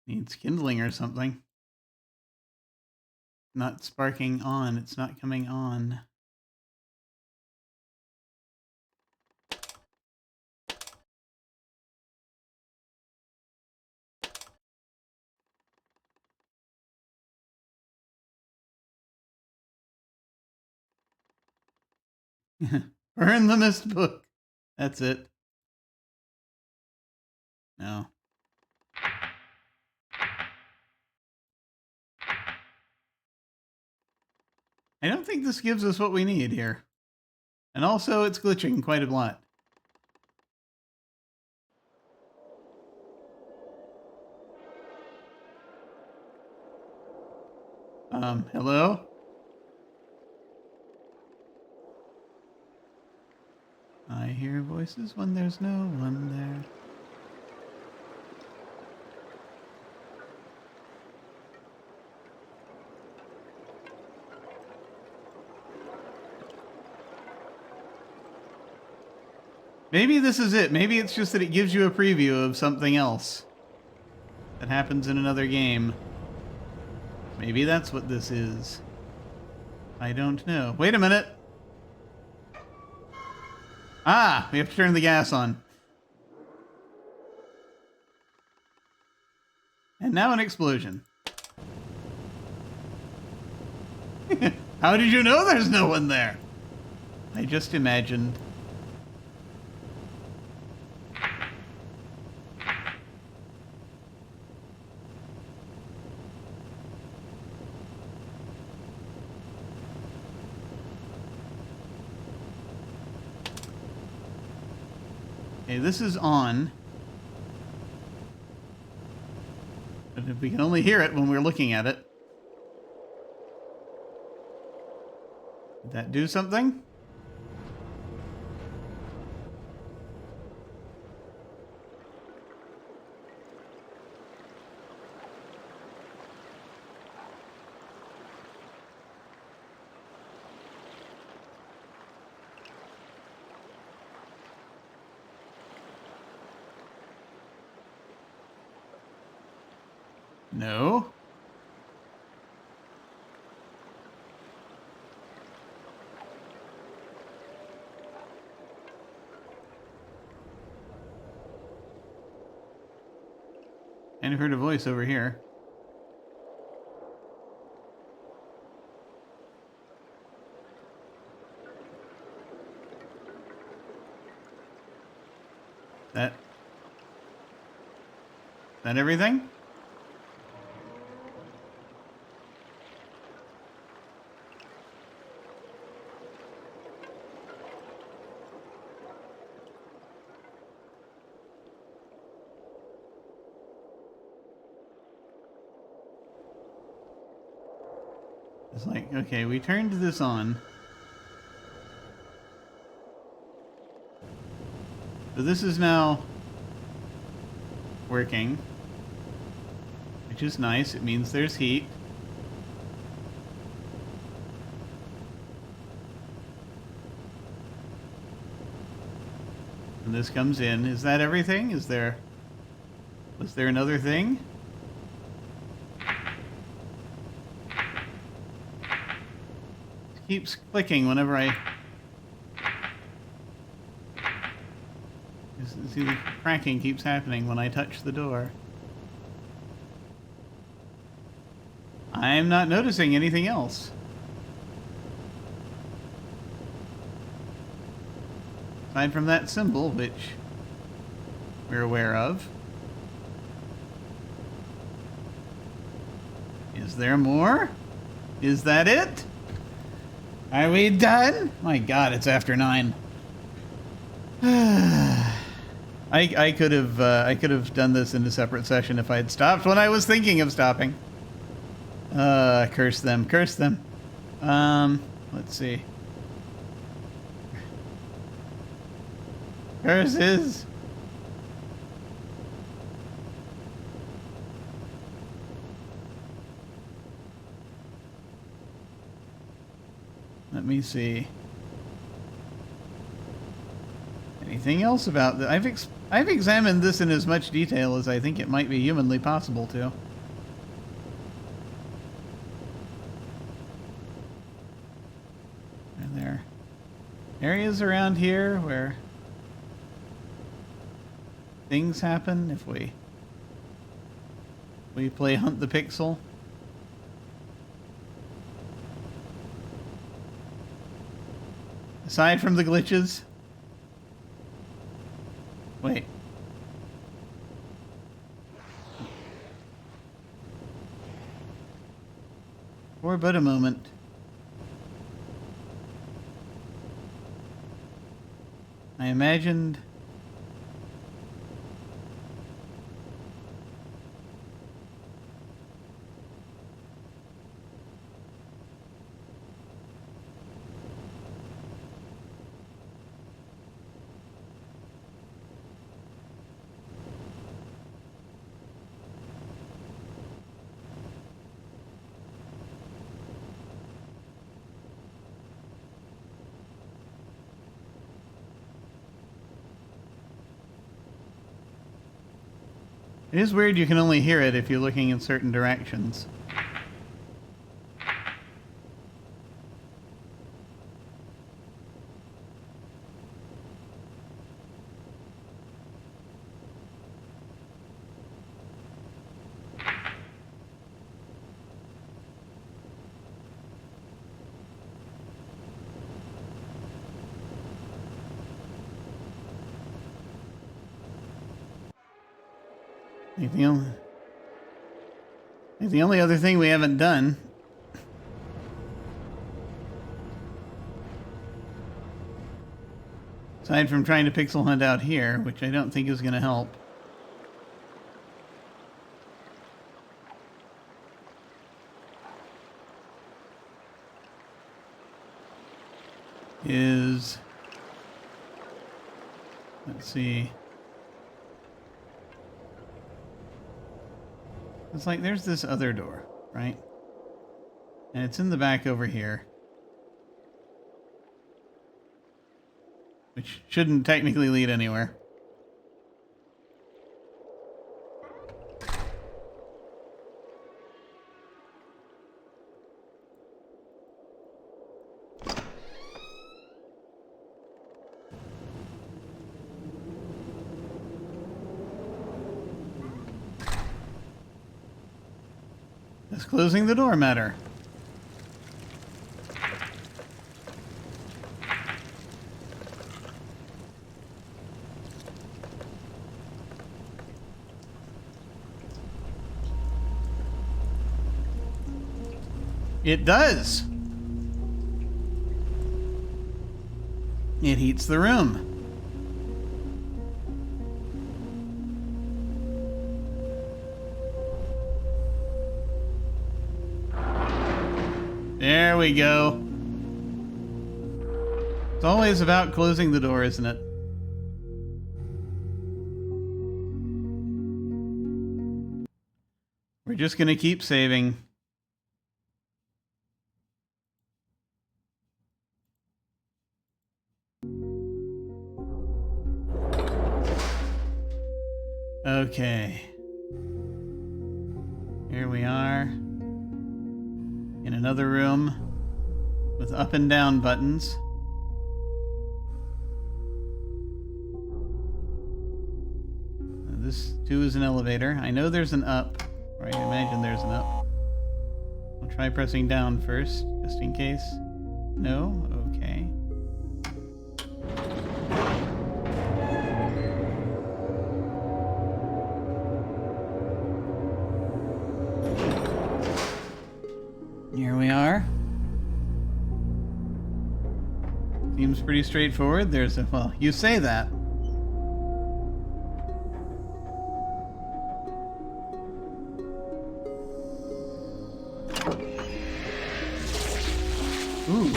Needs kindling or something. Not sparking on. It's not coming on. Burn the mist book. That's it. No. I don't think this gives us what we need here. And also, it's glitching quite a lot. Hello? I hear voices when there's no one there. Maybe this is it. Maybe it's just that it gives you a preview of something else that happens in another game. Maybe that's what this is. I don't know. Wait a minute. Ah, we have to turn the gas on. And now an explosion. How did you know there's no one there? I just imagined. Okay, this is on. But if we can only hear it when we're looking at it. Did that do something? No. And I heard a voice over here. That everything? It's like, okay, we turned this on. So this is now working, which is nice. It means there's heat. And this comes in. Is that everything? Was there another thing? It keeps clicking whenever I... See, the cracking keeps happening when I touch the door. I'm not noticing anything else. Aside from that symbol, which we're aware of. Is there more? Is that it? Are we done? My God, it's after 9. I could have done this in a separate session if I had stopped when I was thinking of stopping. Curse them, curse them. Let's see. Curses. Let me see. Anything else about that? I've examined this in as much detail as I think it might be humanly possible to. Are there areas around here where things happen if we play Hunt the Pixel? Aside from the glitches? Wait. For but a moment. I imagined it is weird you can only hear it if you're looking in certain directions. I think the only other thing we haven't done aside from trying to pixel hunt out here, which I don't think is going to help, is, let's see, it's like there's this other door, right? And it's in the back over here, which shouldn't technically lead anywhere. Does closing the door matter? It does. It heats the room. There we go. It's always about closing the door, isn't it? We're just gonna keep saving. Okay. Here we are. In another room with up and down buttons. This too is an elevator. I know there's an up, or I imagine there's an up. I'll try pressing down first, just in case. No? Okay. Here we are. Seems pretty straightforward. There's a, well, you say that. Ooh.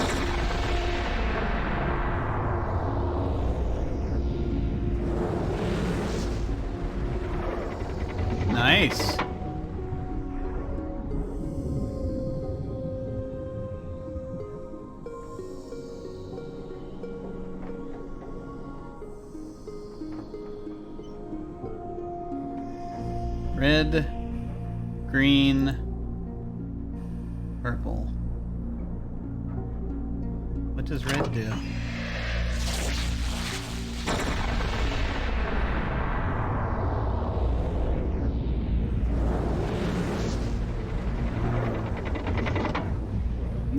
Nice. Red, green, purple. What does red do?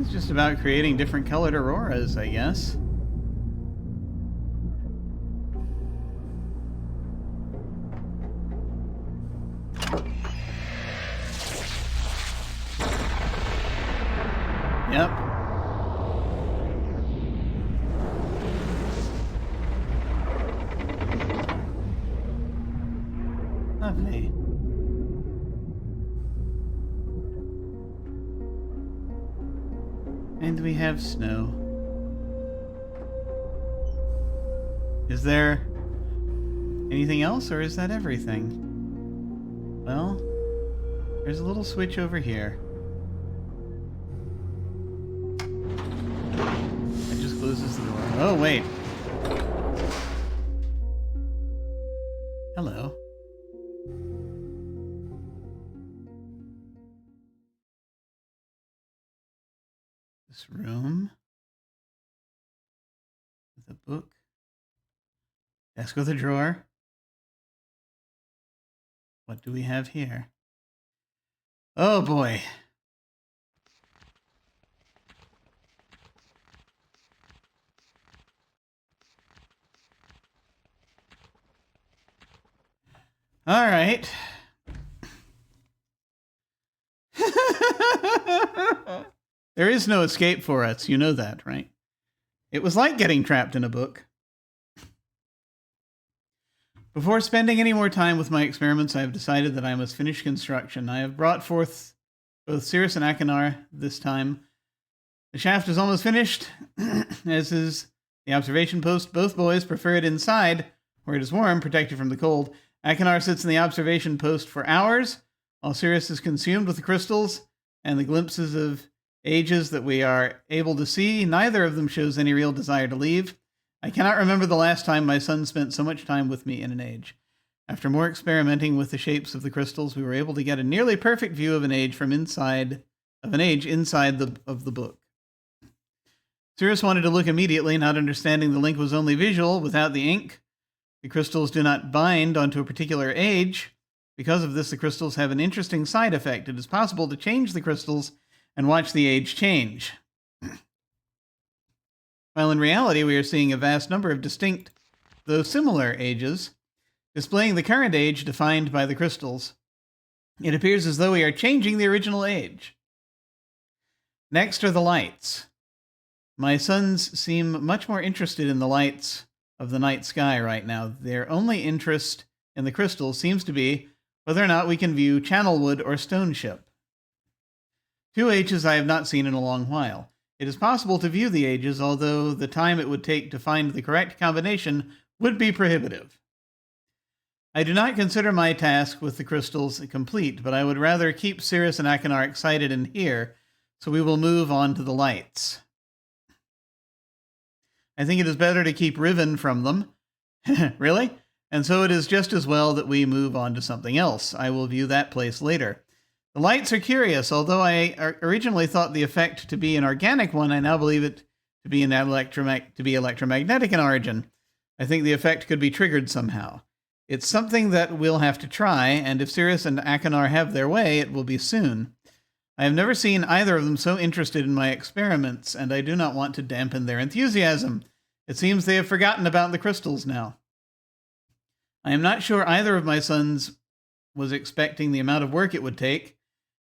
It's just about creating different colored auroras, I guess. Yep. Lovely. And we have snow. Is there anything else, or is that everything? Well, there's a little switch over here. It just closes the door. Oh, wait. Hello. This room with a book. Desk with a drawer. What do we have here? Oh boy. All right. There is no escape for us. You know that, right? It was like getting trapped in a book. Before spending any more time with my experiments, I have decided that I must finish construction. I have brought forth both Cirrus and Achenar this time. The shaft is almost finished, as is the observation post. Both boys prefer it inside, where it is warm, protected from the cold. Achenar sits in the observation post for hours, while Cirrus is consumed with the crystals and the glimpses of ages that we are able to see. Neither of them shows any real desire to leave. I cannot remember the last time my son spent so much time with me in an age. After more experimenting with the shapes of the crystals, we were able to get a nearly perfect view of an age inside the book. Cirrus wanted to look immediately, not understanding the link was only visual without the ink. The crystals do not bind onto a particular age. Because of this, the crystals have an interesting side effect. It is possible to change the crystals and watch the age change. While in reality, we are seeing a vast number of distinct, though similar, ages, displaying the current age defined by the crystals. It appears as though we are changing the original age. Next are the lights. My sons seem much more interested in the lights of the night sky right now. Their only interest in the crystals seems to be whether or not we can view channelwood or stone ship. 2 ages I have not seen in a long while. It is possible to view the ages, although the time it would take to find the correct combination would be prohibitive. I do not consider my task with the crystals complete, but I would rather keep Cirrus and Achenar excited in here, so we will move on to the lights. I think it is better to keep Riven from them. Really? And so it is just as well that we move on to something else. I will view that place later. The lights are curious. Although I originally thought the effect to be an organic one, I now believe it to be electromagnetic in origin. I think the effect could be triggered somehow. It's something that we'll have to try, and if Cirrus and Achenar have their way, it will be soon. I have never seen either of them so interested in my experiments, and I do not want to dampen their enthusiasm. It seems they have forgotten about the crystals now. I am not sure either of my sons was expecting the amount of work it would take.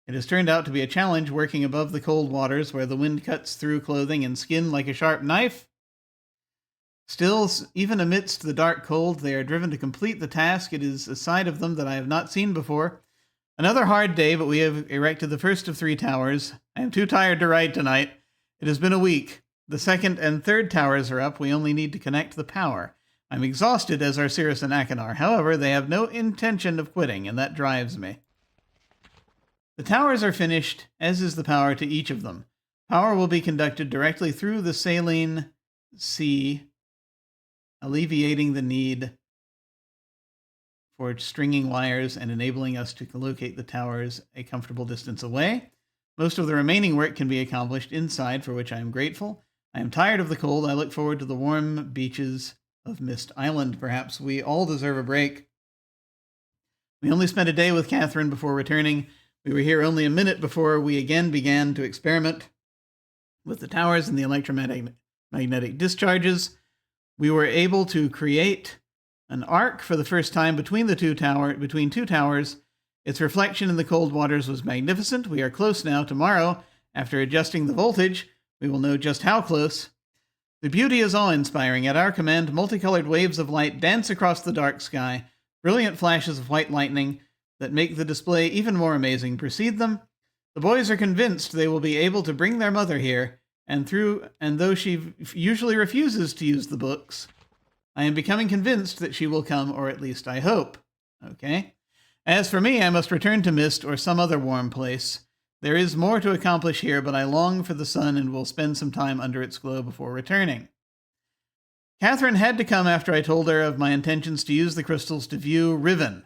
It has turned out to be a challenge working above the cold waters where the wind cuts through clothing and skin like a sharp knife. Still, even amidst the dark cold, they are driven to complete the task. It is a side of them that I have not seen before. Another hard day, but we have erected the first of 3 towers. I am too tired to ride tonight. It has been a week. The 2nd and 3rd towers are up. We only need to connect the power. I'm exhausted, as are Cirrus and Achenar. However, they have no intention of quitting, and that drives me. The towers are finished, as is the power to each of them. Power will be conducted directly through the saline sea, alleviating the need for stringing wires and enabling us to locate the towers a comfortable distance away. Most of the remaining work can be accomplished inside, for which I am grateful. I am tired of the cold. I look forward to the warm beaches of Mist Island. Perhaps we all deserve a break. We only spent a day with Catherine before returning. We were here only a minute before we again began to experiment with the towers and the electromagnetic discharges. We were able to create an arc for the first time between two towers. Its reflection in the cold waters was magnificent. We are close now. Tomorrow, after adjusting the voltage, we will know just how close. The beauty is awe-inspiring. At our command, multicolored waves of light dance across the dark sky. Brilliant flashes of white lightning that make the display even more amazing precede them. The boys are convinced they will be able to bring their mother here, and though she usually refuses to use the books, I am becoming convinced that she will come, or at least I hope. Okay. As for me, I must return to Mist or some other warm place. There is more to accomplish here, but I long for the sun and will spend some time under its glow before returning. Catherine had to come after I told her of my intentions to use the crystals to view Riven.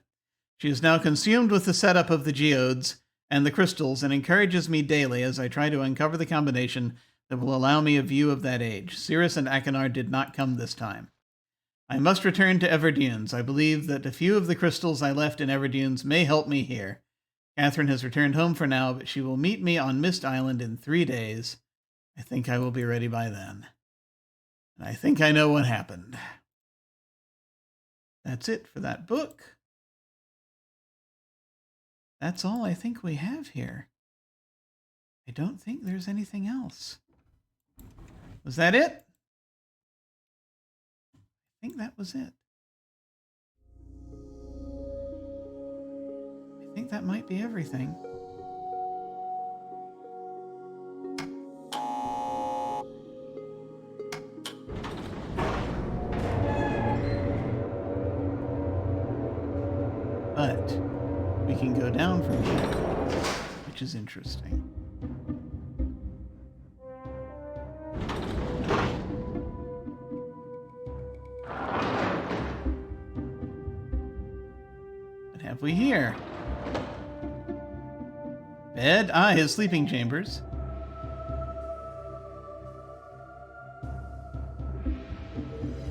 She is now consumed with the setup of the geodes and the crystals and encourages me daily as I try to uncover the combination that will allow me a view of that age. Cirrus and Achenar did not come this time. I must return to Everdunes. I believe that a few of the crystals I left in Everdunes may help me here. Catherine has returned home for now, but she will meet me on Mist Island in 3 days. I think I will be ready by then. And I think I know what happened. That's it for that book. That's all I think we have here. I don't think there's anything else. Was that it? I think that was it. I think that might be everything. But we can go down from here, which is interesting. What have we here? Bed? Ah, his sleeping chambers.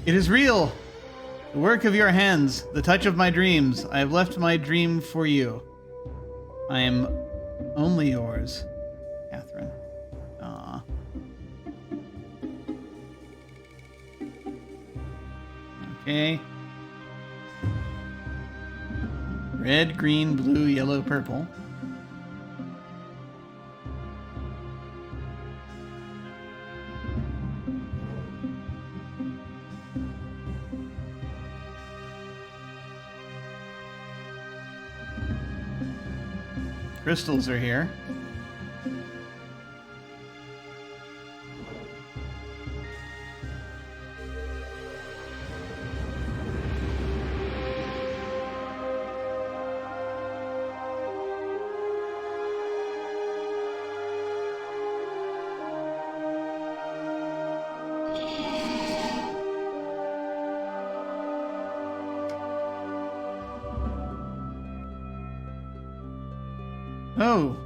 It is real! The work of your hands, the touch of my dreams. I have left my dream for you. I am only yours, Catherine. Ah. Okay. Red, green, blue, yellow, purple. Crystals are here. Oh!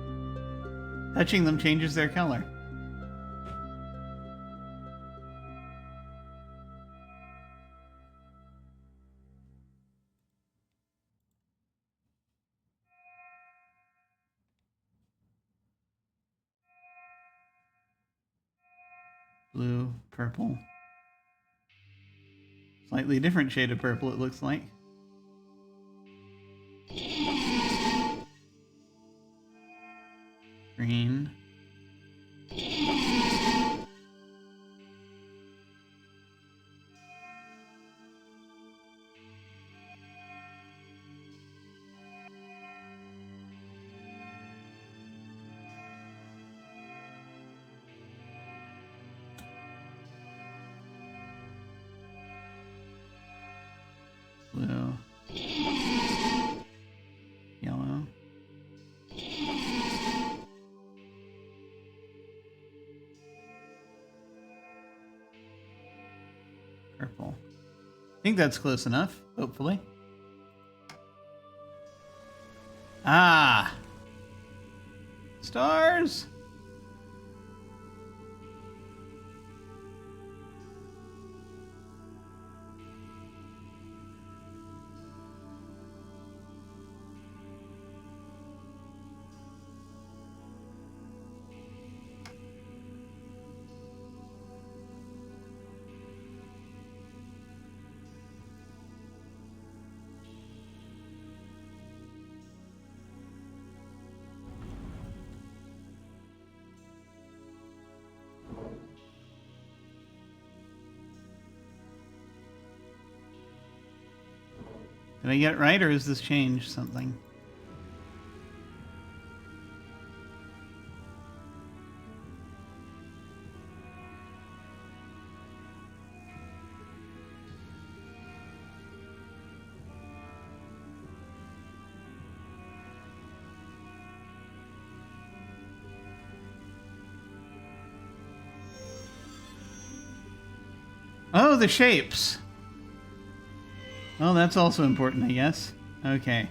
Touching them changes their color. Blue, purple. Slightly different shade of purple, it looks like. Green. Blue. Yellow. Purple. I think that's close enough, hopefully. Ah. Stars. Did I get it right, or has this changed something? Oh, the shapes. Well, that's also important, I guess. Okay.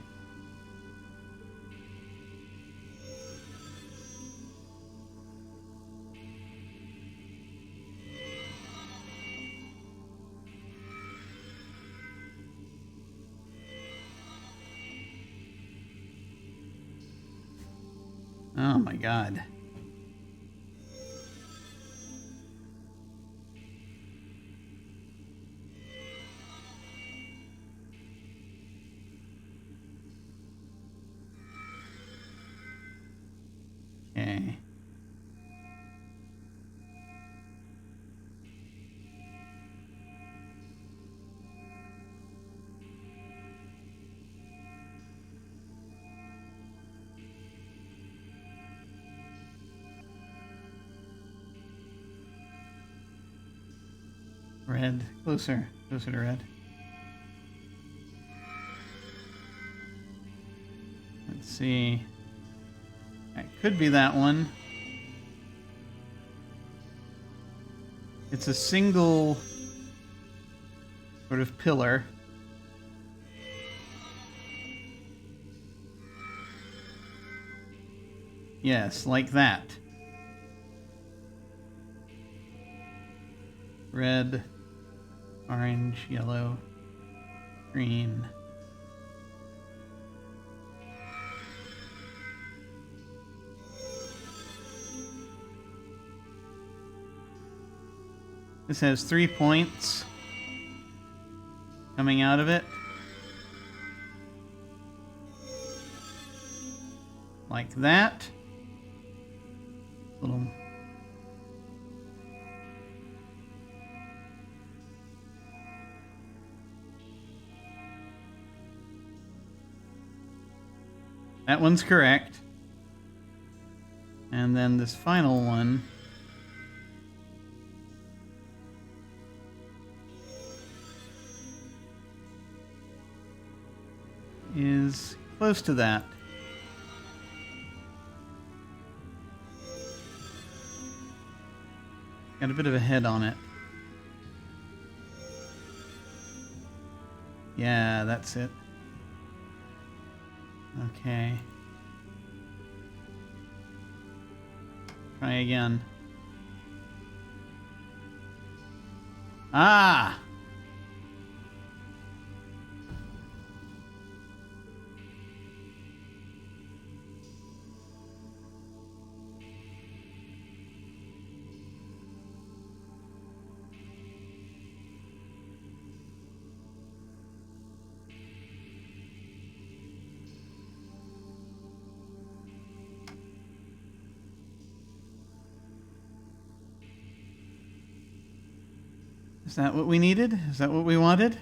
Oh my God. Okay. Red. Closer. Closer to red. Let's see. That could be that one. It's a single sort of pillar. Yes, like that. Red, orange, yellow, green. This has 3 points coming out of it. Like that. Little. That one's correct. And then this final one is close to that. Got a bit of a head on it. Yeah, that's it. Okay. Try again. Ah! Is that what we needed? Is that what we wanted? Is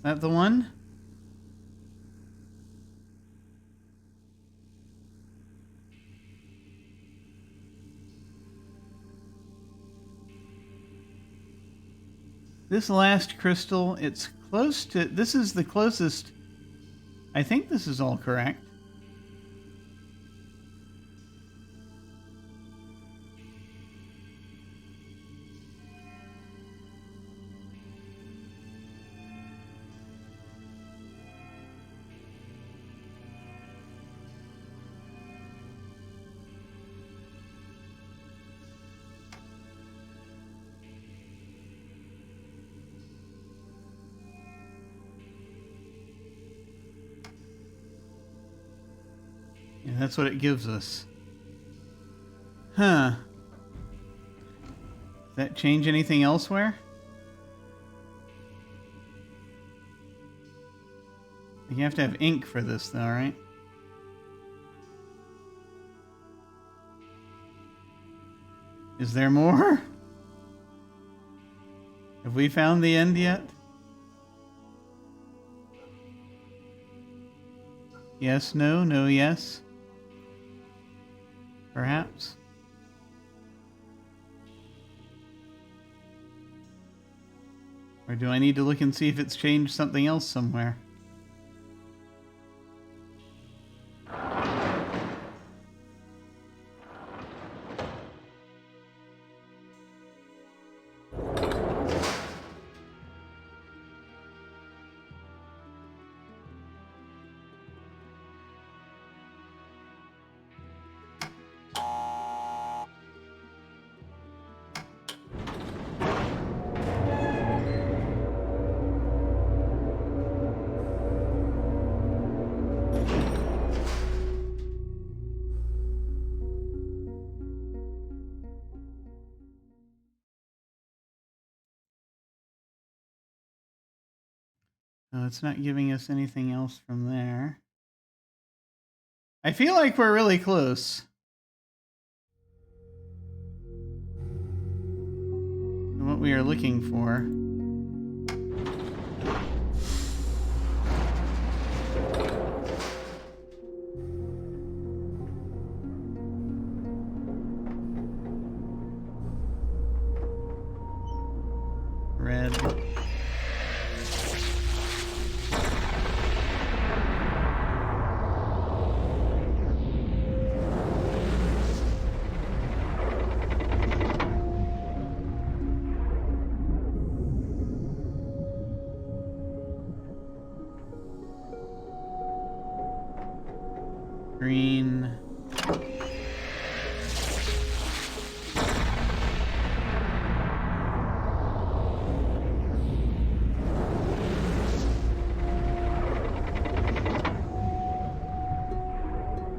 that the one? This last crystal, it's close to... This is the closest... I think this is all correct. Yeah, that's what it gives us. Huh. Does that change anything elsewhere? You have to have ink for this, though, right? Is there more? Have we found the end yet? Yes, no, no, yes. Perhaps. Or do I need to look and see if it's changed something else somewhere? No, it's not giving us anything else from there. I feel like we're really close to what we are looking for. Red. Green.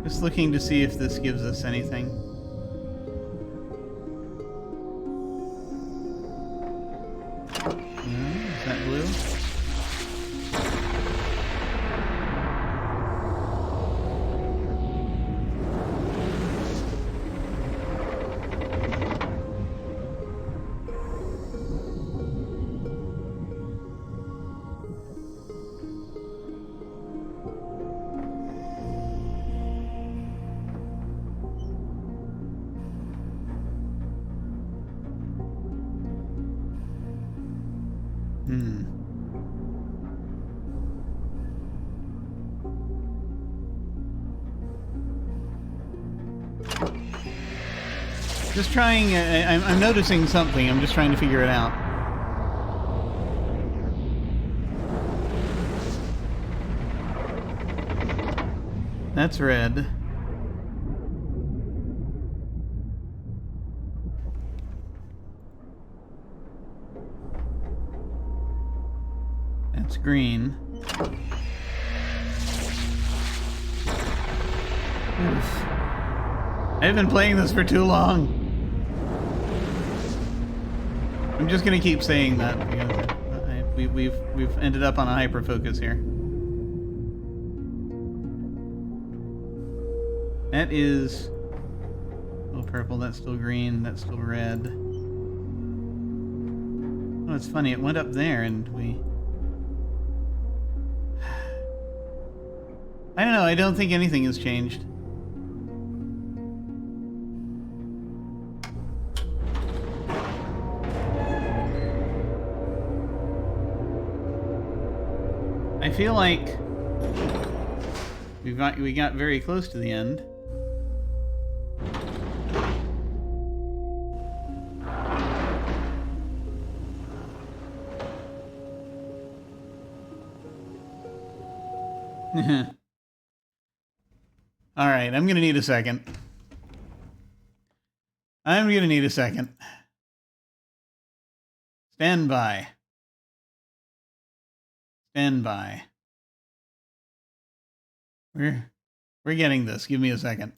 Just looking to see if this gives us anything. No, is that blue? Just trying, I'm noticing something. I'm just trying to figure it out. That's red. That's green. Oof. I've been playing this for too long. I'm just gonna keep saying that because we've ended up on a hyper focus here. That is still purple. That's still green. That's still red. Oh, it's funny. It went up there, and we. I don't know. I don't think anything has changed. I feel like we got very close to the end. All right, I'm gonna need a second. Stand by. Stand by. We're getting this. Give me a second.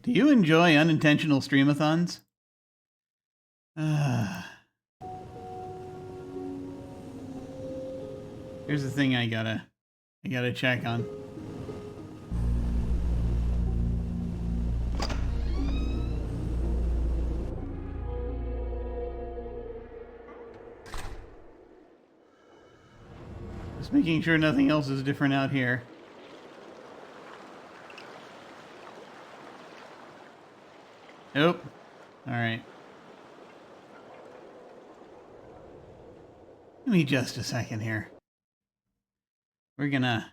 Do you enjoy unintentional streamathons? Here's the thing I gotta check on. Just making sure nothing else is different out here. Nope. All right. Give me just a second here. We're gonna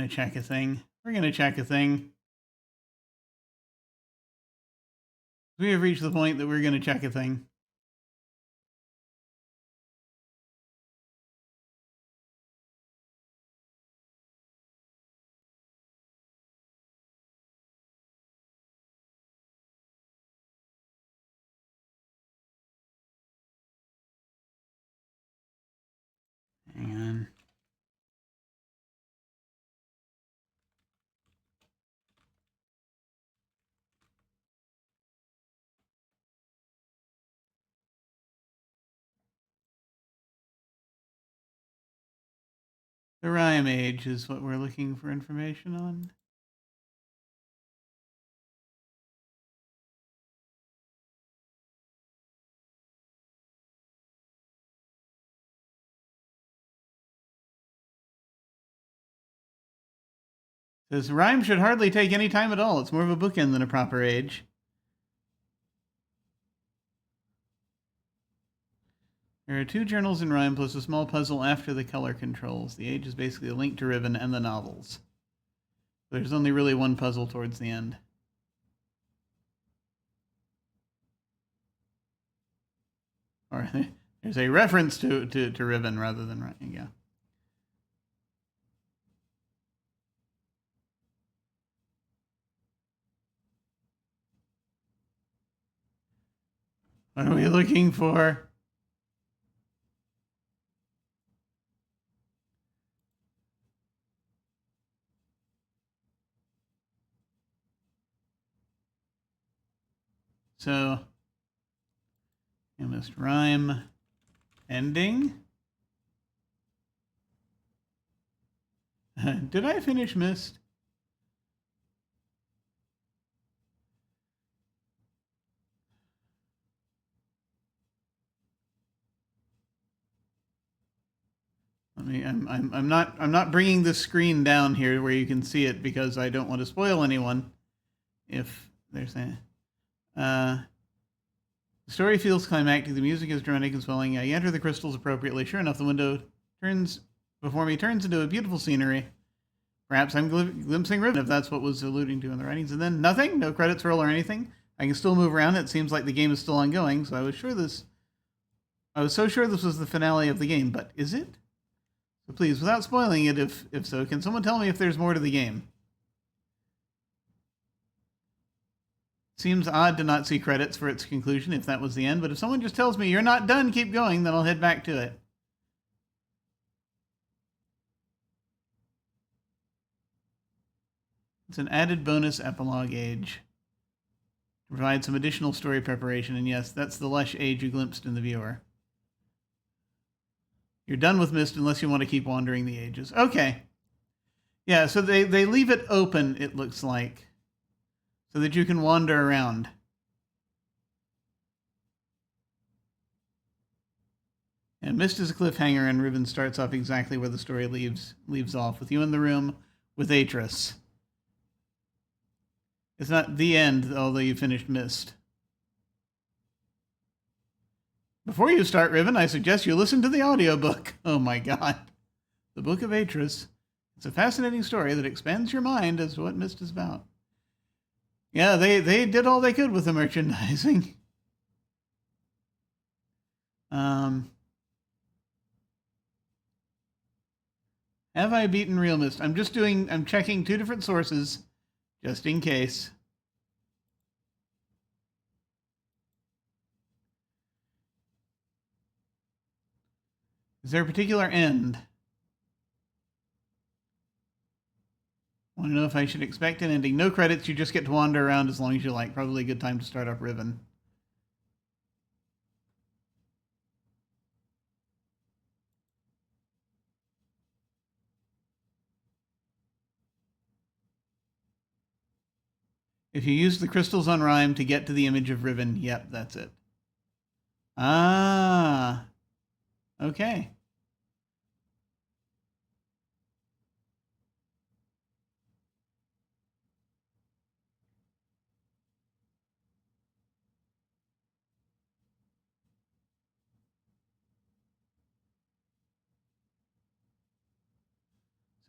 check a thing. We're gonna check a thing. We have reached the point that we're gonna check a thing. Hang on. The Rhyme Age is what we're looking for information on. Says Rhyme should hardly take any time at all. It's more of a bookend than a proper age. There are 2 journals in Rhyme plus a small puzzle after the color controls. The age is basically a link to Riven and the novels. There's only really one puzzle towards the end. Or there's a reference to Riven rather than Rhyme. Yeah. What are we looking for? So, realMyst Rhyme ending. Did I finish Myst? I'm not bringing the screen down here where you can see it because I don't want to spoil anyone. If there's a, the story feels climactic. The music is dramatic and swelling. I enter the crystals appropriately. Sure enough, the window before me turns into a beautiful scenery. Perhaps I'm glimpsing Riven, if that's what was alluding to in the writings. And then nothing, no credits roll or anything. I can still move around. It seems like the game is still ongoing. So I was so sure this was the finale of the game, but is it? So please, without spoiling it, if so, can someone tell me if there's more to the game? Seems odd to not see credits for its conclusion if that was the end, but if someone just tells me you're not done, keep going, then I'll head back to it. It's an added bonus epilogue age to provide some additional story preparation, and yes, that's the lush age you glimpsed in the viewer. You're done with Myst unless you want to keep wandering the ages. Okay. Yeah, so they leave it open, it looks like, so that you can wander around. And Myst is a cliffhanger, and Riven starts off exactly where the story leaves off, with you in the room with Atris. It's not the end, although you finished Myst. Before you start, Riven, I suggest you listen to the audiobook. Oh my god. The Book of Atris. It's a fascinating story that expands your mind as to what Myst is about. Yeah, they did all they could with the merchandising. Have I beaten realMyst? I'm checking 2 different sources, just in case. Is there a particular end? Want to know if I should expect an ending. No credits, you just get to wander around as long as you like. Probably a good time to start up Riven. If you use the crystals on Rhyme to get to the image of Riven, yep, that's it. Ah, okay.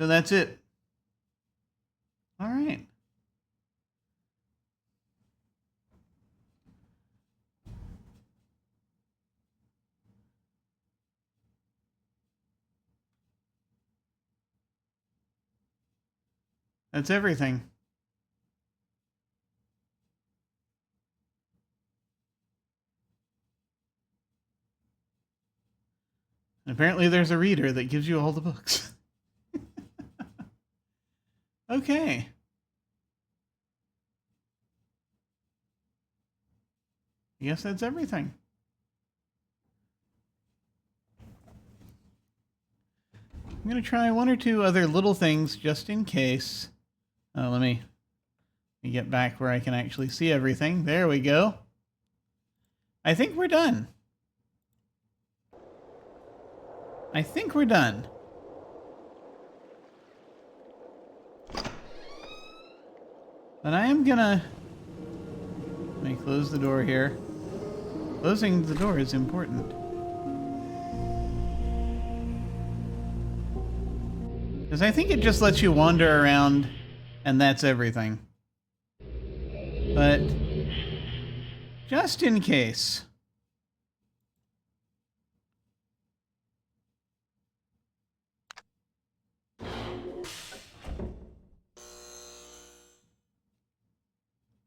So that's it. All right. That's everything. And apparently there's a reader that gives you all the books. Okay. I guess that's everything. I'm going to try 1 or 2 other little things just in case. Let me get back where I can actually see everything. There we go. I think we're done. But I am gonna... Let me close the door here. Closing the door is important. Because I think it just lets you wander around, and that's everything. But just in case.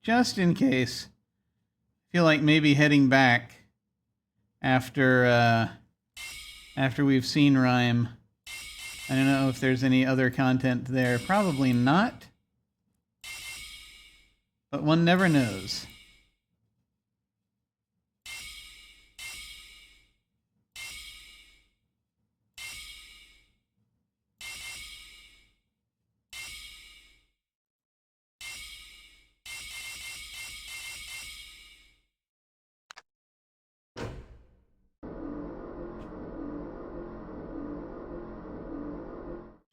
Just in case. I feel like maybe heading back after we've seen Rhyme. I don't know if there's any other content there. Probably not. But one never knows.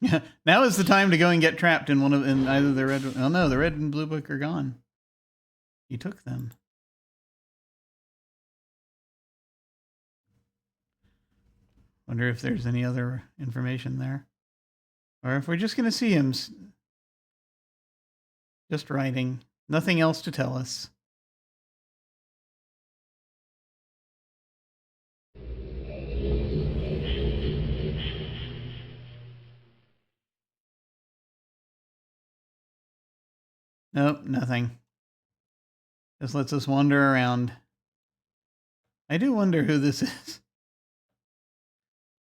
Yeah, now is the time to go and get trapped in in either the red. Oh no, the red and blue book are gone. He took them. Wonder if there's any other information there, or if we're just going to see him just writing, nothing else to tell us. Nope, nothing. Just lets us wander around. I do wonder who this is.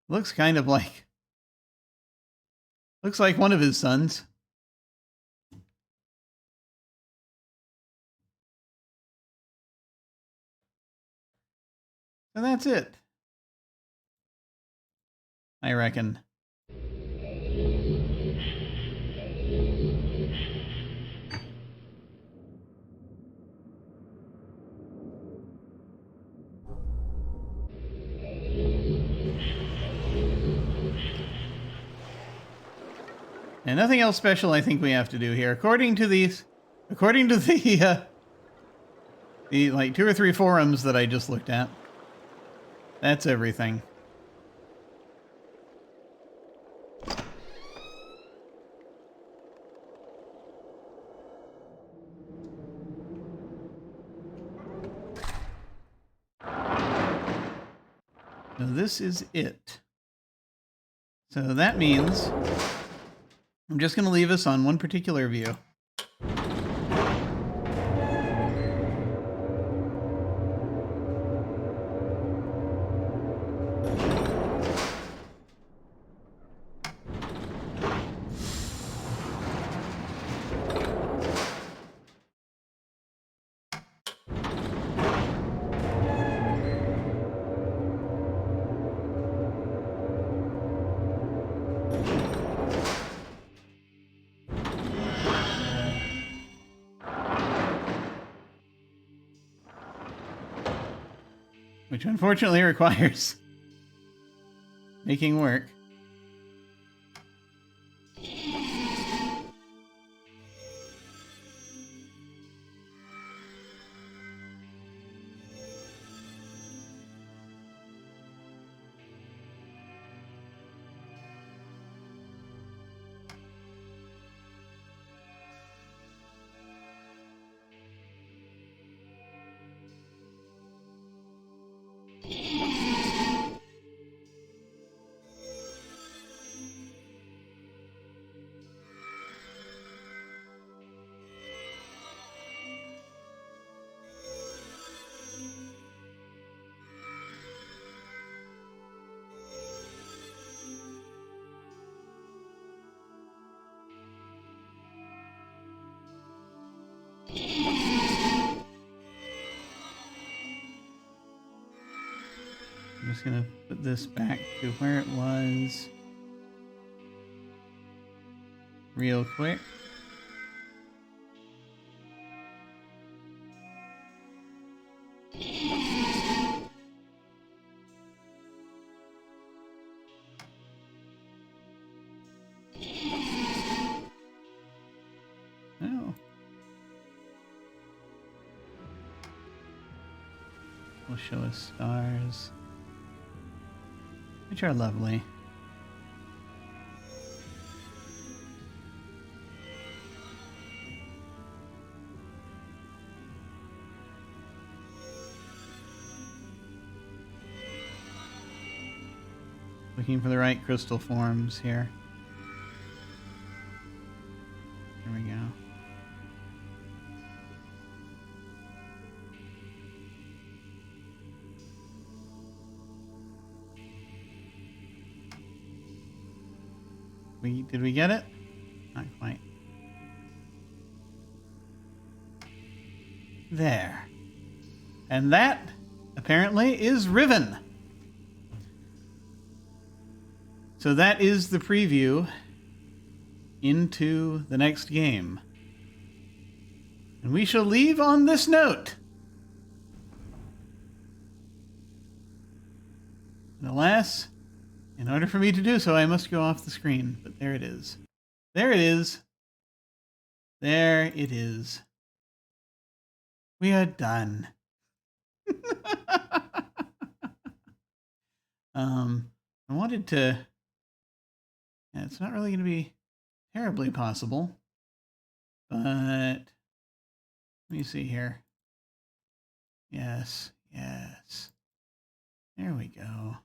Looks kind of like... Looks like one of his sons. And that's it. I reckon. And nothing else special I think we have to do here. According to the like 2 or 3 forums that I just looked at, that's everything. So this is it. So that means I'm just going to leave us on one particular view. Which unfortunately requires making work. I'm just going to put this back to where it was real quick. Oh. Will show us stars, which are lovely. Looking for the right crystal forms here. There we go. Did we get it? Not quite. There. And that, apparently, is Riven. So that is the preview into the next game. And we shall leave on this note. And alas, In order for me to do so, I must go off the screen. But there it is. There it is. There it is. We are done. I wanted to... Yeah, it's not really going to be terribly possible. But... Let me see here. Yes, yes. There we go.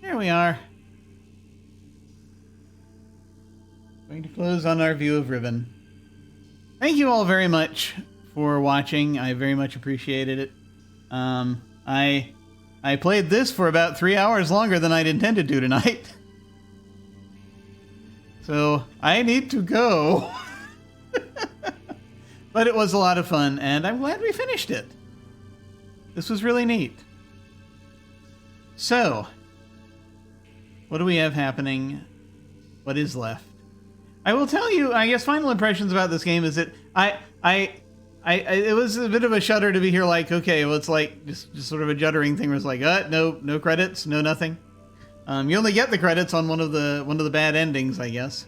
There we are. Going to close on our view of Riven. Thank you all very much for watching. I very much appreciated it. I played this for about 3 hours longer than I'd intended to tonight. So I need to go. But it was a lot of fun, and I'm glad we finished it. This was really neat. So, what do we have happening? What is left? I will tell you, I guess, final impressions about this game is that it was a bit of a shudder to be here. Like, okay, well, it's like just sort of a juddering thing where it's like, no credits, no nothing. You only get the credits on one of the bad endings, I guess.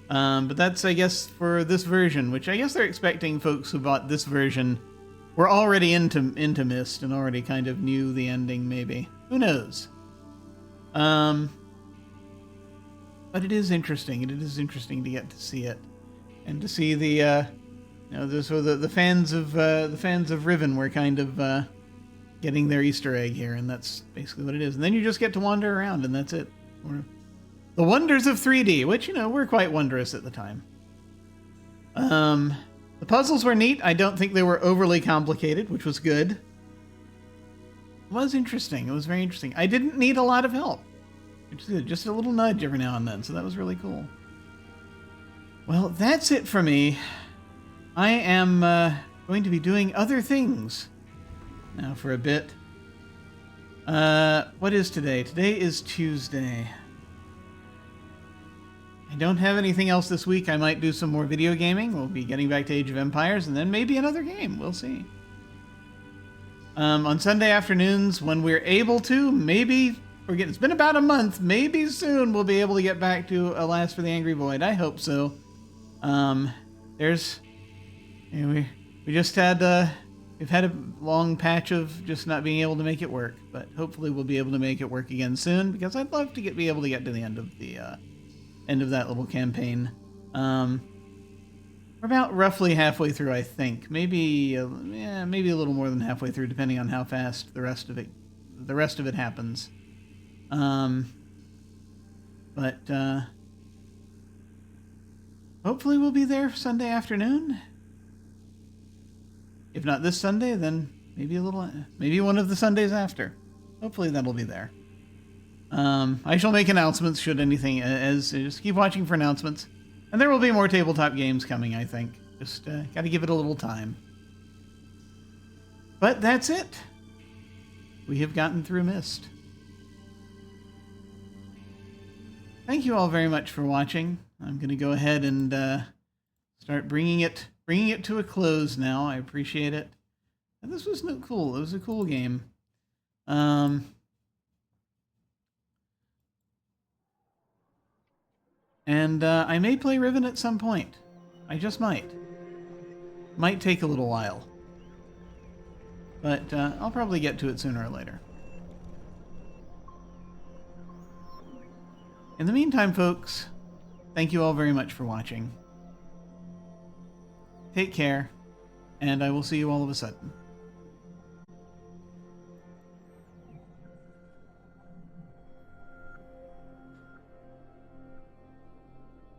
But that's, I guess, for this version, which I guess they're expecting folks who bought this version were already into Myst and already kind of knew the ending, maybe. Who knows? But it is interesting. It is interesting to get to see it, and to see the the fans of Riven were kind of getting their Easter egg here, and that's basically what it is. And then you just get to wander around, and that's it. The wonders of 3D, which, were quite wondrous at the time. The puzzles were neat. I don't think they were overly complicated, which was good. It was interesting. It was very interesting. I didn't need a lot of help. Just a little nudge every now and then, so that was really cool. Well, that's it for me. I am going to be doing other things now for a bit. What is today? Today is Tuesday. I don't have anything else this week. I might do some more video gaming. We'll be getting back to Age of Empires, and then maybe another game. We'll see. On Sunday afternoons, when we're able to, maybe... It's been about a month. Maybe soon we'll be able to get back to Alas for the Angry Void. I hope so. We just had... We've had a long patch of just not being able to make it work, but hopefully we'll be able to make it work again soon, because I'd love to be able to get to the end of the end of that little campaign. We're about roughly halfway through, I think. Maybe a little more than halfway through, depending on how fast the rest of it happens. But hopefully we'll be there Sunday afternoon. If not this Sunday, then maybe one of the Sundays after. Hopefully that'll be there. I shall make announcements should anything, just keep watching for announcements. And there will be more tabletop games coming, I think. Just got to give it a little time. But that's it. We have gotten through Myst. Thank you all very much for watching. I'm going to go ahead and start bringing it to a close now. I appreciate it. And this was cool. It was a cool game. And I may play Riven at some point. I just might. Might take a little while. But I'll probably get to it sooner or later. In the meantime, folks, thank you all very much for watching. Take care, and I will see you all of a sudden.